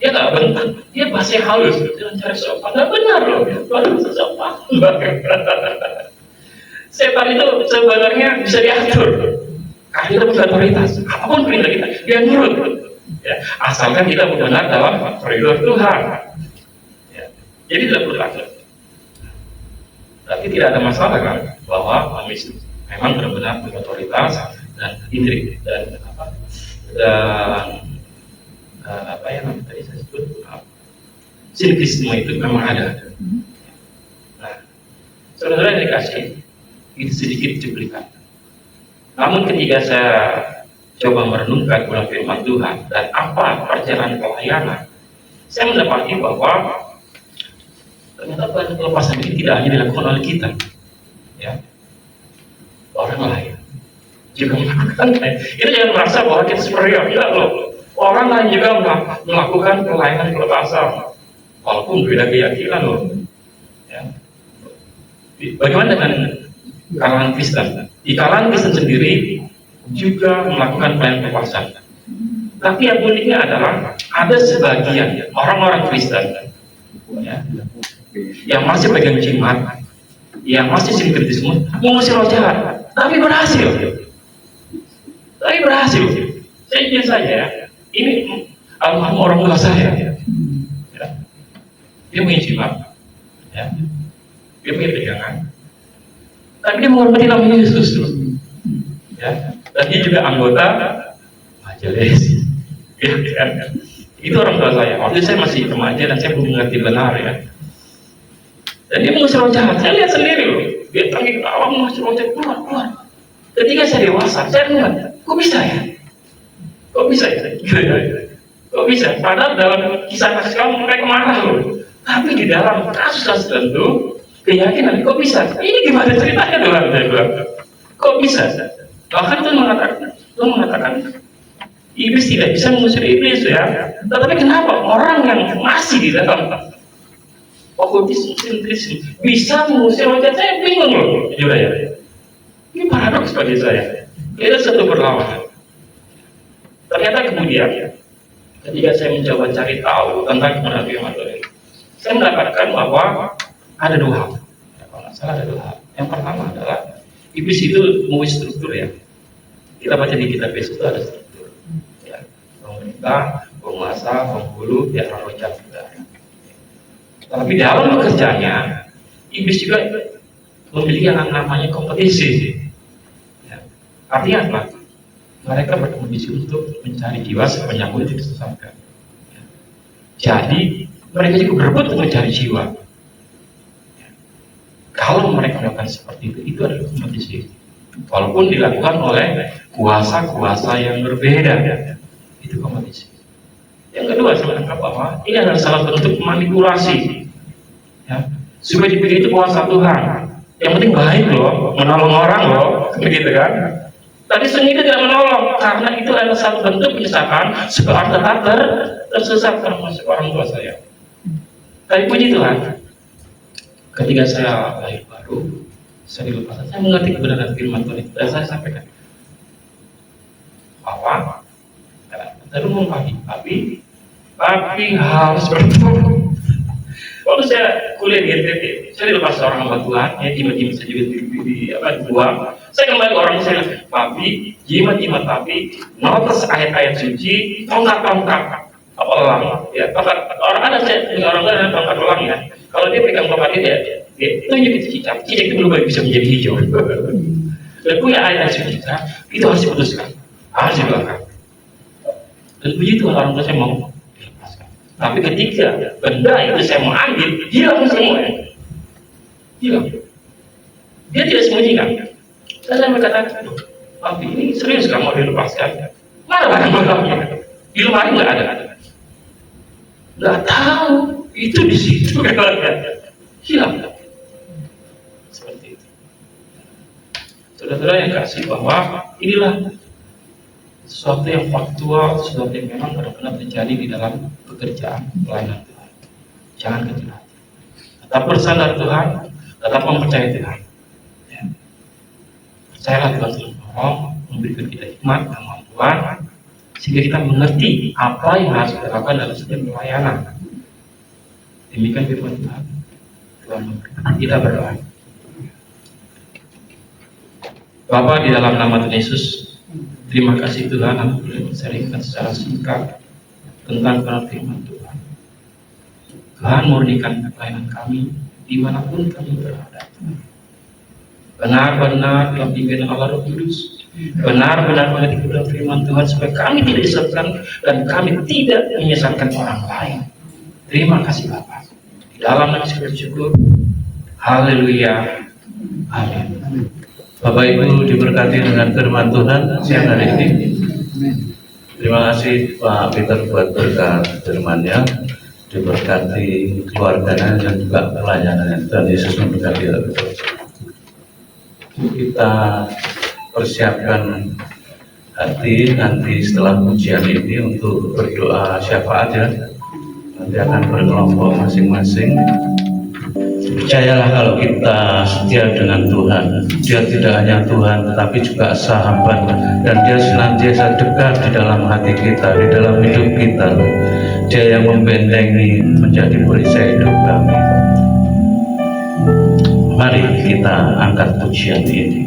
C: Dia nggak bentak, dia bahasa halus dengan cara sopan. Nggak benar loh, baru sopan. Setan itu sebenarnya bisa diatur. Karena kita punya otoritas, apapun perintah kita, dia nurut. Ya, asalkan kita benar dalam koridor Tuhan. Ya, jadi tidak perlu takut. Tapi tidak ada masalah kan, bahwa kami memang benar-benar punya otoritas dan intrik dan apa yang tadi saya sebut, sinkretisme itu memang ada. Nah, saudara yang dikasih itu sedikit cuplikan. Namun ketika saya coba merenungkan ulang firman Tuhan dan apa perjalanan pelayanan, saya mendapati bahwa ternyata pelepasan ini tidak hanya dilakukan oleh kita, ya, orang lain juga melakukan. Itu jangan merasa bahwa kita superior, tidak loh. Orang lain juga melakukan pelayanan pelepasan, walaupun beda keyakinan loh. Ya. Bagaimana dengan kalangan Kristen? Di kalangan Kristen sendiri juga melakukan pelayanan kekuasaan. Tapi yang uniknya adalah ada sebagian orang-orang Kristen ya, yang masih pegang jimat, yang masih sinkretisme, mengusir roh jahat, tapi berhasil. Saya jujur saja ya, ini almarhum orang tua saya. Ya. Dia punya jimat, ya. Dia punya pegangan, tapi dia menghormati nama Yesus. Ya. Dan dia juga anggota majelis. Ya, kan? Itu orang tua saya. Waktu itu saya masih remaja dan saya belum mengerti benar ya. Dan dia mengusir roh jahat. Saya lihat sendiri loh. Dia panggil awam mengusir roh jahat, keluar. Ketika saya dewasa, saya ingat, kok bisa ya? Kok bisa? Padahal dalam kisah-kisah kamu mereka marah loh. Tapi di dalam kasus tertentu, keyakinan, kok bisa? Ini gimana ceritanya Tuhan? Saya bilang, kok bisa? Bahkan Tuhan mengatakan, iblis tidak bisa mengusir iblis ya. Tetapi kenapa orang yang masih di dalam okultisme bisa mengusir roh jahat? Saya bingung loh, jujur ya. Ini paradoks bagi saya. Itu satu berlawanan. Ternyata kemudian, ketika saya mencoba cari tahu tentang kebenaran firman Tuhan, saya mendapatkan bahwa ada dua hal. Kalau nggak salah ada dua hal. Yang pertama adalah iblis itu mempunyai struktur ya. Kita baca di kitab Yesus itu ada struktur. Ya, pemerintah, penguasa, penghulu, ya roh jahat juga. Tapi dalam pekerjaannya, iblis juga memiliki yang namanya kompetisi. Ya. Artinya apa? Mereka berkompetisi untuk mencari jiwa sebanyak mungkin disesatkan. Ya. Jadi mereka juga berebut untuk mencari jiwa. Ya. Kalau mereka melakukan seperti itu adalah kompetisi. Walaupun dilakukan oleh kuasa-kuasa yang berbeda, itu kompetisi. Yang kedua, saya menangkap bahwa ini adalah salah satu bentuk manipulasi. Ya. Supaya dipikir itu kuasa Tuhan. Yang penting baik loh, menolong orang loh, begitu kan? Tapi sendiri tidak menolong, karena itu adalah satu bentuk penyesatan supaya orang tetap tersesat, termasuk orang tua saya. Tapi puji Tuhan, ketika saya lahir baru, saya dilepaskan, saya mengerti kebenaran firman Tuhan itu, dan saya sampaikan bahwa tadi ngomong tapi harus bertemu. Waktu saya kuliah di NTT, saya dilepas seorang hamba Tuhan, ya jimat-jimat saya juga dibuang. Saya kembali ke orang saya bilang, papi, jimat-jimat papi, notes ayat-ayat suci, tongkat-tongkat, apa elang, ya tongkat. Orang ada orang ada tongkat elang ya. Kalau dia pegang tongkat dia tunjuk itu cicak itu berubah bisa menjadi hijau. Dan punya ayat suci itu harus diputuskan, harus dilakukan. Dan begitu orang tua saya mau. Tapi ketika benda itu saya mau ambil, hilang semua. Hilang. Dia tidak sembunyikan. Saya sampai katakan, papi ini serius kamu dilepaskan? Mana barang-barangnya? Di lemari nggak ada. Nggak tahu. Itu di situ. Hilang. Seperti itu. Saudara-saudara yang kasih bahwa inilah sesuatu yang faktual, sesuatu yang memang benar-benar terjadi di dalam pekerjaan pelayanan Tuhan. Jangan kecil hati. Tetap bersandar Tuhan, tetap mempercayai Tuhan. Ya. Percayalah Tuhan selalu menolong, memberikan kita hikmat, kemampuan, sehingga kita mengerti apa yang harus kita lakukan dalam setiap pelayanan. Demikian firman Tuhan. Tuhan memberkati. Kita berdoa. Bapa, di dalam nama Tuhan Yesus, terima kasih Tuhan, aku boleh menceritakan secara singkat tentang firman Tuhan. Tuhan murnikan pelayanan kami dimanapun kami berada. Benar-benar dalam pimpinan Allah Roh Kudus. Benar-benar mengerti kebenaran firman Tuhan supaya kami tidak disesatkan dan kami tidak menyesatkan orang lain. Terima kasih Bapa. Di dalam nama syukur. Haleluya. Amin.
D: Bapak Ibu diberkati dengan firman Tuhan siang hari ini. Terima kasih Pak Peter buat berkat firman-Nya, diberkati keluarganya dan juga pelayanannya. Dan Yesus memberkati kita. Kita persiapkan hati nanti setelah ujian ini untuk berdoa syafaat ya. Nanti akan berkelompok masing-masing.
E: Percayalah kalau kita setia dengan Tuhan, Dia tidak hanya Tuhan tetapi juga sahabat, dan Dia senantiasa dekat di dalam hati kita, di dalam hidup kita. Dia yang membentengi menjadi perisai hidup kami. Mari kita angkat pujian ini.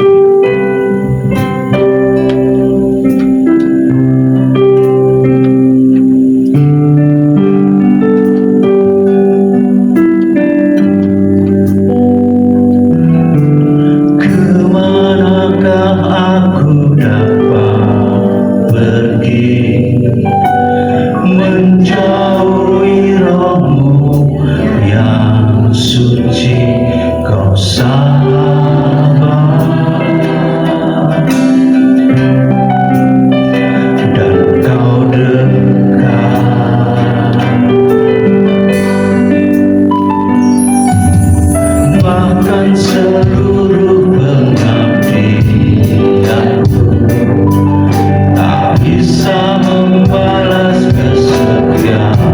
F: Membalas kesetiaan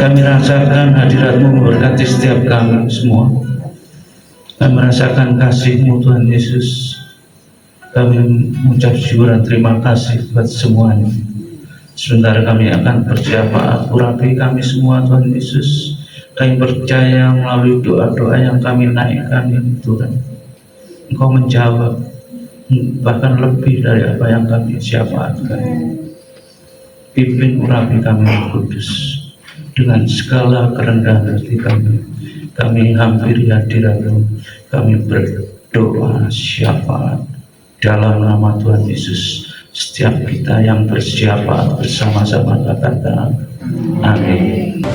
E: Kami rasakan hadirat-Mu memberkati setiap kami semua. Kami merasakan kasih-Mu Tuhan Yesus. Kami mengucap syukur dan terima kasih buat semuanya. Sebentar kami akan berjamaah, urapi kami semua Tuhan Yesus. Kami percaya melalui doa-doa yang kami naikkan ini Tuhan, Engkau menjawab bahkan lebih dari apa yang kami syafaatkan. Pimpin urapi kami Roh Kudus dengan segala kerendahan hati kami. Kami hampiri hadirat-Mu, kami berdoa syafaat dalam nama Tuhan Yesus. Setiap kita yang bersyafaat bersama-sama katakan amin.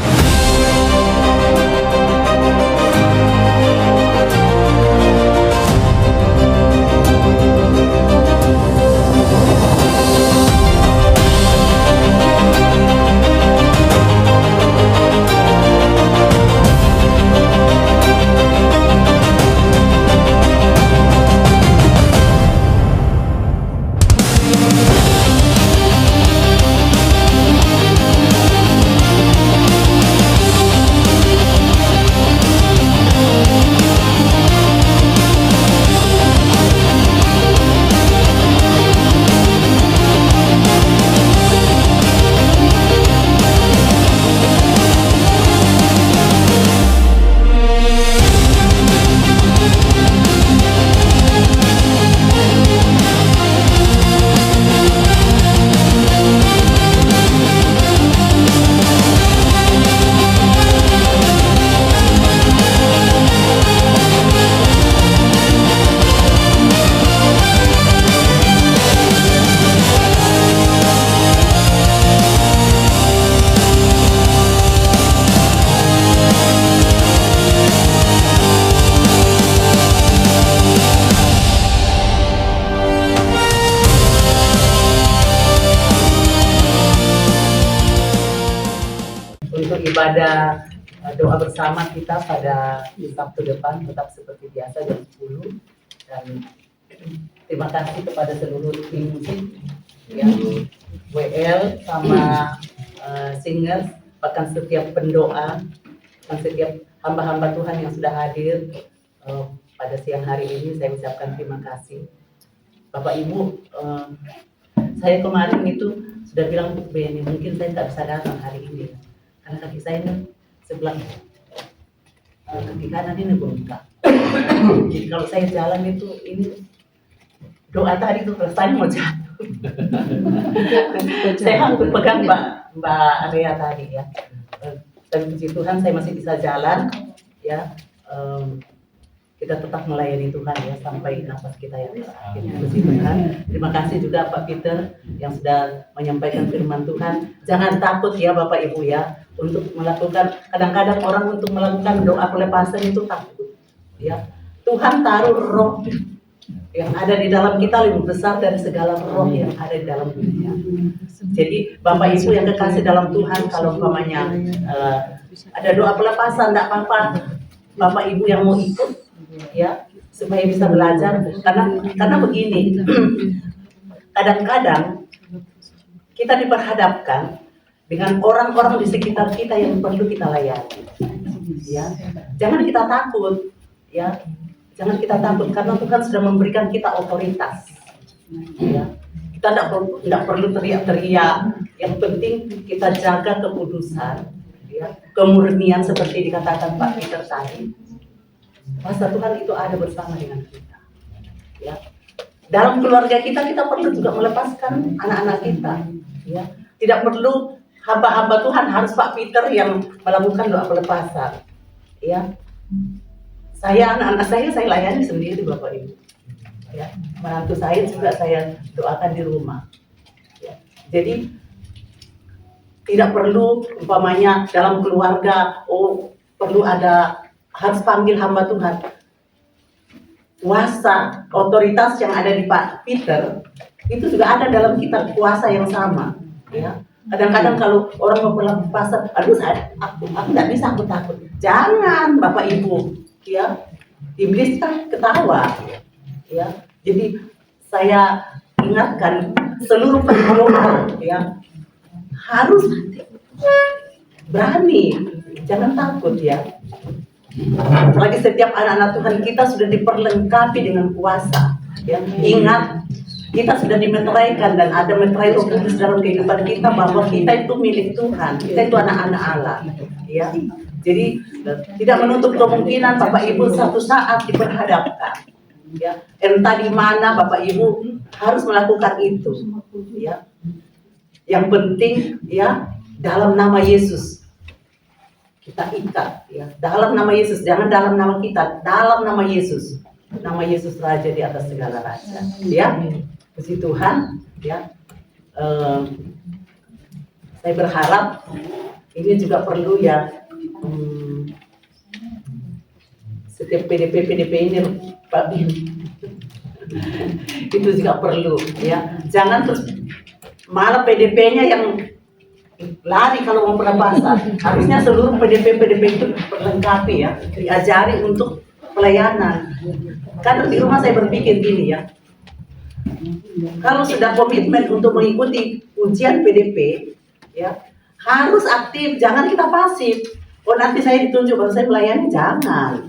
A: Untuk ibadah doa bersama kita pada Sabtu depan tetap seperti biasa jam 10, dan terima kasih kepada seluruh tim musik yang WL sama singers, bahkan setiap pendoa dan setiap hamba-hamba Tuhan yang sudah hadir pada siang hari ini. Saya ucapkan terima kasih. Bapak Ibu, saya kemarin itu sudah bilang untuk Benny, mungkin saya tak bisa datang hari ini karena kaki saya ini sebelah kaki kanan ini bengkak. Jadi kalau saya jalan itu ini doa tadi tuh rasanya mau jatuh. Saya hampir pegang Mbak Area tadi ya. Dan puji Tuhan saya masih bisa jalan ya. Kita tetap melayani Tuhan ya sampai nafas kita yang terakhir. Puji Tuhan. Terima kasih juga Pak Peter yang sudah menyampaikan firman Tuhan. Jangan takut ya Bapak Ibu ya untuk melakukan, kadang-kadang orang untuk melakukan doa pelepasan itu takut ya. Tuhan taruh roh yang ada di dalam kita lebih besar dari segala roh yang ada di dalam dunia. Jadi Bapak Ibu yang kekasih dalam Tuhan, kalau umpamanya ada doa pelepasan, tidak apa-apa Bapak Ibu yang mau ikut ya, supaya bisa belajar. Karena begini, kadang-kadang kita diperhadapkan dengan orang-orang di sekitar kita yang perlu kita layani ya. Jangan kita takut ya, jangan kita takut karena Tuhan sudah memberikan kita otoritas ya. Kita tidak perlu teriak-teriak, yang penting kita jaga kekudusan ya, kemurnian seperti dikatakan Pak Peter tadi. Masa Tuhan itu ada bersama dengan kita ya. Dalam keluarga kita perlu juga melepaskan anak-anak kita ya. Tidak perlu hamba-hamba Tuhan harus Pak Peter yang melakukan doa pelepasan ya. Anak-anak saya layani sendiri Bapak Ibu ya. Menantu saya juga saya doakan di rumah ya. Jadi tidak perlu umpamanya dalam keluarga perlu ada, harus panggil hamba Tuhan. Kuasa, otoritas yang ada di Pak Peter itu juga ada dalam kita, kuasa yang sama ya. Kadang-kadang kalau orang mau pelepasan, aduh aku nggak bisa, aku takut. Jangan Bapak Ibu ya, iblis kan ketawa ya. Jadi saya ingatkan seluruh pendoa ya, harus berani, jangan takut ya. Lagi setiap anak-anak Tuhan kita sudah diperlengkapi dengan kuasa. Ya. Ingat, kita sudah dimeteraikan dan ada meterai Roh Kudus dalam kehidupan kita bahwa kita itu milik Tuhan, kita itu anak-anak Allah. Ya. Jadi tidak menutup kemungkinan Bapak Ibu satu saat diperhadapkan. Ya. Entah di mana Bapak Ibu harus melakukan itu. Ya. Yang penting ya dalam nama Yesus kita ikat ya, dalam nama Yesus, jangan dalam nama kita, dalam nama Yesus. Nama Yesus Raja di atas segala raja. Ya. Puji Tuhan ya. Saya berharap ini juga perlu ya, setiap PDP ini Pak Bin itu juga perlu ya. Jangan terus malah PDP-nya yang lari kalau mau berbahasa. Harusnya seluruh PDP itu berlengkapi ya, diajari untuk pelayanan. Karena di rumah saya berpikir gini ya, kalau sudah komitmen untuk mengikuti ujian PDP ya, harus aktif, jangan kita pasif. Oh nanti saya ditunjuk baru saya melayani, jangan.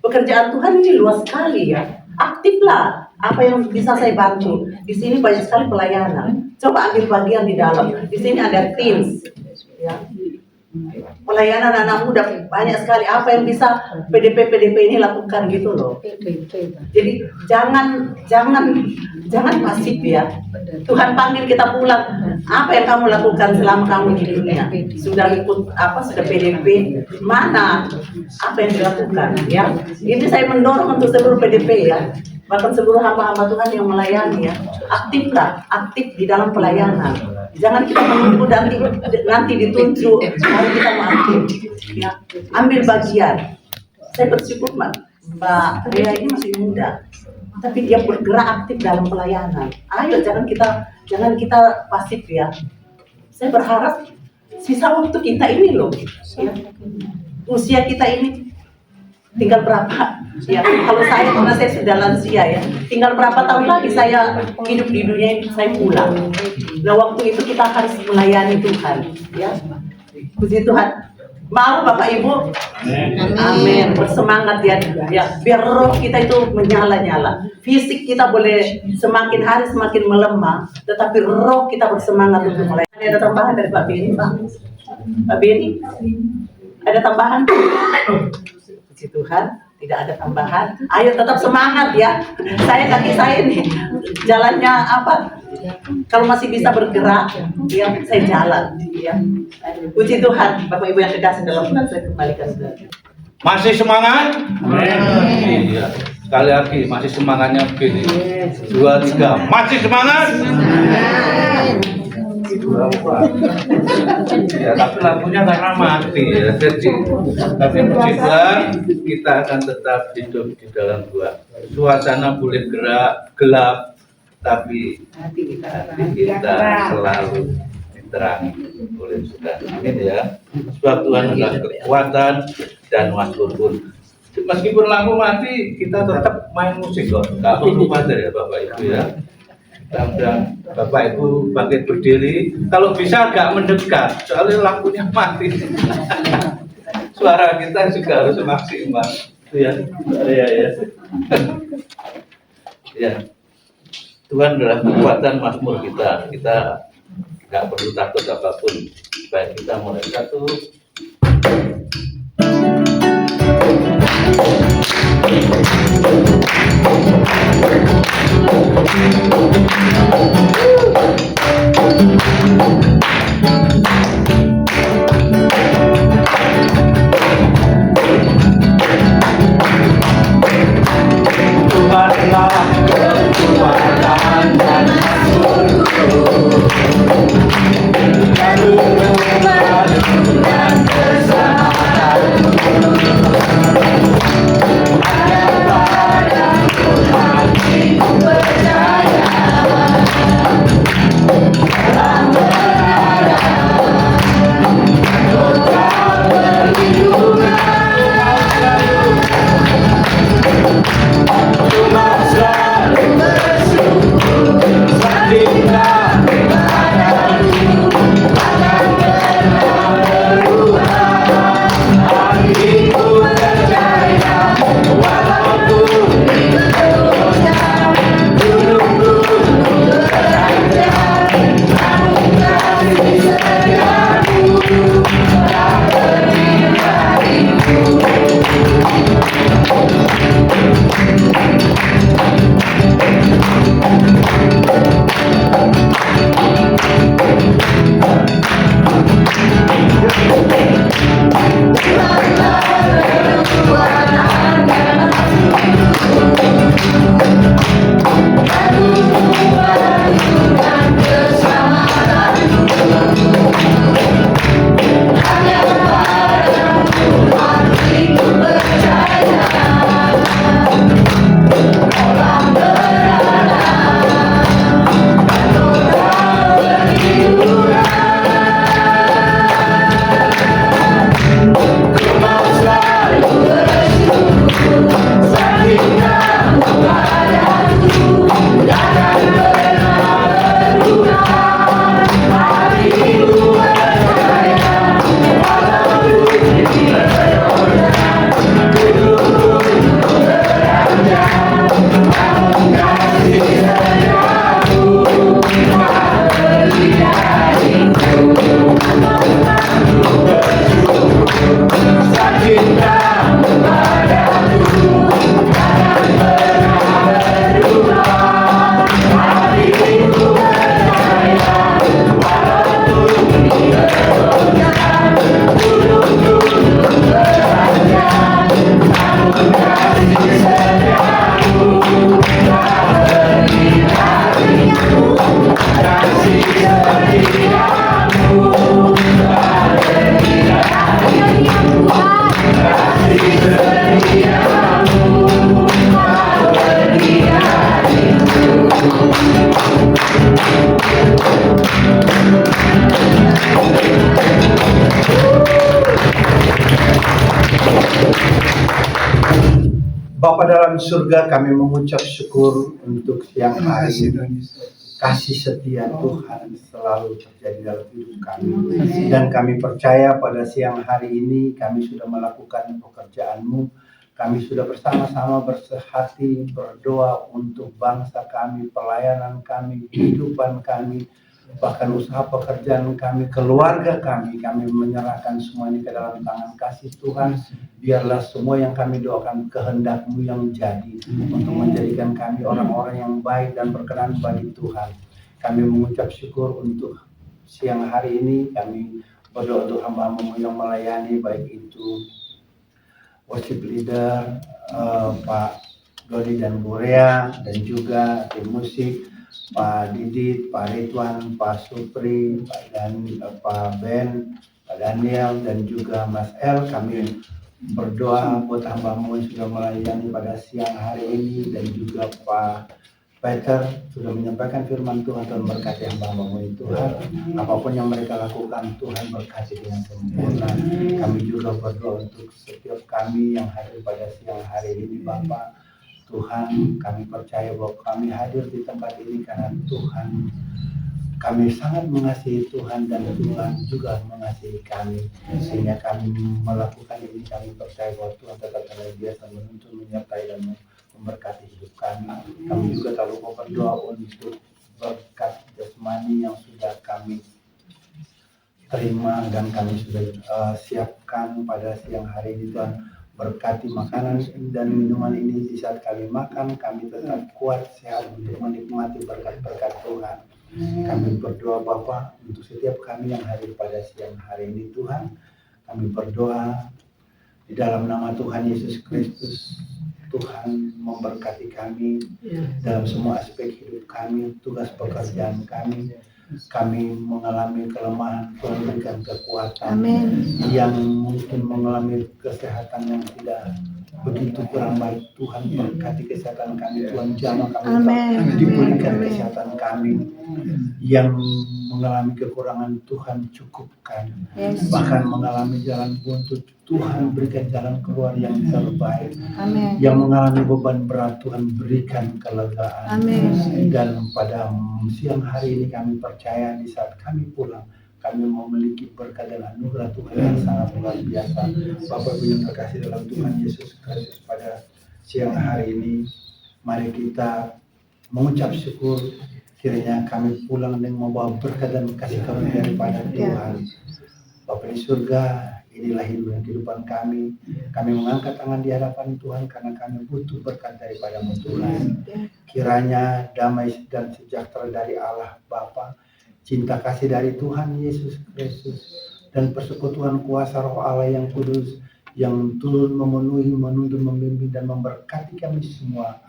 A: Pekerjaan Tuhan ini luas sekali ya, aktiflah. Apa yang bisa saya bantu? Di sini banyak sekali pelayanan. Coba ambil bagian di dalam. Di sini ada teams. Ya. Pelayanan anak muda banyak sekali. Apa yang bisa PDP ini lakukan gitu loh. Jadi jangan pasif ya. Tuhan panggil kita pulang. Apa yang kamu lakukan selama kamu di dunia? Sudah ikut sudah PDP? Mana? Apa yang dilakukan? Ya. Ini saya mendorong untuk seluruh PDP ya. Bahkan seluruh hamba-hamba Tuhan yang melayani ya, aktiflah, aktif di dalam pelayanan. Jangan kita menunggu nanti ditunjuk, baru kita mau aktif. Ya, ambil bagian. Saya bersyukur Mbak Dea ini masih muda, tapi dia bergerak aktif dalam pelayanan. Ayo jangan kita pasif ya. Saya berharap sisa waktu kita ini loh, ya. Usia kita ini tinggal berapa? Ya, kalau saya karena saya sudah lansia ya, tinggal berapa tahun lagi saya hidup di dunia ini, saya pulang. Nah waktu itu kita harus melayani Tuhan, ya. Puji Tuhan. Mau Bapak Ibu? Amin. Bersemangat ya, biar roh kita itu menyala-nyala. Fisik kita boleh semakin hari semakin melemah, tetapi roh kita bersemangat untuk melayani. Ada tambahan dari Pak Beni, Pak? Pak Beni? Ada tambahan? Puji Tuhan, tidak ada tambahan. Ayo tetap semangat ya. Kaki saya nih jalannya kalau masih bisa bergerak, ya saya jalan. Ya. Puji Tuhan, Bapak Ibu yang dikasih dalam Tuhan, saya kembalikan ke.
E: Masih semangat? Iya. Sekali lagi, masih semangatnya begini. 2, 3. Masih semangat? Ya, tapi lampunya karena mati ya. Jadi, tapi puji Tuhan, kita akan tetap hidup di dalam Tuhan. Suasana boleh gelap, tapi hati kita selalu diterangi oleh Tuhan. Amin ya. Sebab Tuhan adalah kekuatan dan makhluk pun. Meskipun lampu mati, kita tetap main musik kok. Gak perlu mati ya Bapak Ibu ya. Dan Bapak Ibu bangkit berdiri, kalau bisa agak mendekat, soalnya lampunya mati. Suara kita juga harus maksimal, ya. Ya. Tuhan adalah kekuatan makmur kita. Kita nggak perlu takut apapun. Baik, kita mulai 1. Tuhanlah kekuatan dan makhluk, lalu Tuhan dan
F: Bapa dalam surga, kami mengucap syukur untuk siang hari ini. Kasih setia Tuhan selalu terjadi dalam hidup kami. Dan kami percaya pada siang hari ini kami sudah melakukan pekerjaan-Mu. Kami sudah bersama-sama bersehati berdoa untuk bangsa kami, pelayanan kami, kehidupan kami, bahkan usaha pekerjaan kami, keluarga kami. Kami menyerahkan semua ini ke dalam tangan kasih Tuhan. Biarlah semua yang kami doakan kehendak-Mu yang jadi untuk menjadikan kami orang-orang yang baik dan berkenan bagi Tuhan. Kami mengucap syukur untuk siang hari ini. Kami berdoa untuk hamba-Mu yang melayani, baik itu worship leader Pak Dodi dan Bu Rea, dan juga tim musik Pak Didit, Pak Ridwan, Pak Supri, Pak Ben, Pak Daniel, dan juga Mas El. Kami berdoa buat hamba-Mu yang sudah melayani pada siang hari ini, dan juga Pak Peter sudah menyampaikan firman Tuhan. Tuhan berkati hamba-Mu itu Tuhan. Apapun yang mereka lakukan, Tuhan berkati dengan sempurna. Kami juga berdoa untuk setiap kami yang hadir pada siang hari ini, Bapa. Tuhan, kami percaya bahwa kami hadir di tempat ini karena Tuhan, kami sangat mengasihi Tuhan dan Tuhan juga mengasihi kami, sehingga kami melakukan ini. Kami percaya bahwa Tuhan tetap senantiasa menuntun, menyertai dan memberkati hidup kami. Kami juga tak lupa berdoa untuk berkat jasmani yang sudah kami terima dan kami sudah siapkan pada siang hari ini. Tuhan, berkati makanan dan minuman ini. Di saat kami makan, kami tetap kuat, sehat untuk menikmati berkat-berkat Tuhan. Kami berdoa Bapa untuk setiap kami yang hadir pada siang hari ini. Tuhan, kami berdoa di dalam nama Tuhan Yesus Kristus. Tuhan memberkati kami dalam semua aspek hidup kami, tugas pekerjaan kami. Kami mengalami kelemahan, Tuhan berikan kekuatan. Amen. Yang mungkin mengalami kesehatan yang tidak begitu kurang baik, Tuhan berkati kesehatan kami. Tuhan jamah kami, diberikan kesehatan kami. Yang mengalami kekurangan, Tuhan cukupkan. Bahkan mengalami jalan buntu, Tuhan berikan jalan keluar yang terbaik. Amen. Yang mengalami beban berat, Tuhan berikan kelegaan. Amen. Dan pada siang hari ini kami percaya di saat kami pulang, kami memiliki berkat dan anugerah Tuhan yang sangat luar biasa. Bapak Ibu yang terkasih dalam Tuhan Yesus Kristus, pada siang hari ini mari kita mengucap syukur. Kiranya kami pulang dengan membawa berkat dan kasih karunia daripada Tuhan. Bapa di surga, inilah hidup dan kehidupan kami. Kami mengangkat tangan di hadapan Tuhan karena kami butuh berkat daripada-Mu Tuhan. Kiranya damai dan sejahtera dari Allah Bapa, cinta kasih dari Tuhan Yesus Kristus, dan persekutuan kuasa Roh Allah yang kudus yang turun memenuhi, menuntun, membimbing dan memberkati kami semua,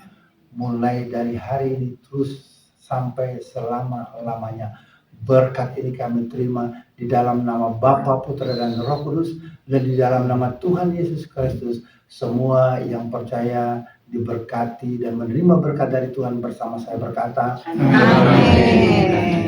F: mulai dari hari ini terus sampai selama-lamanya. Berkat ini kami terima di dalam nama Bapa, Putra dan Roh Kudus, dan di dalam nama Tuhan Yesus Kristus. Semua yang percaya diberkati dan menerima berkat dari Tuhan bersama saya berkata, Amin.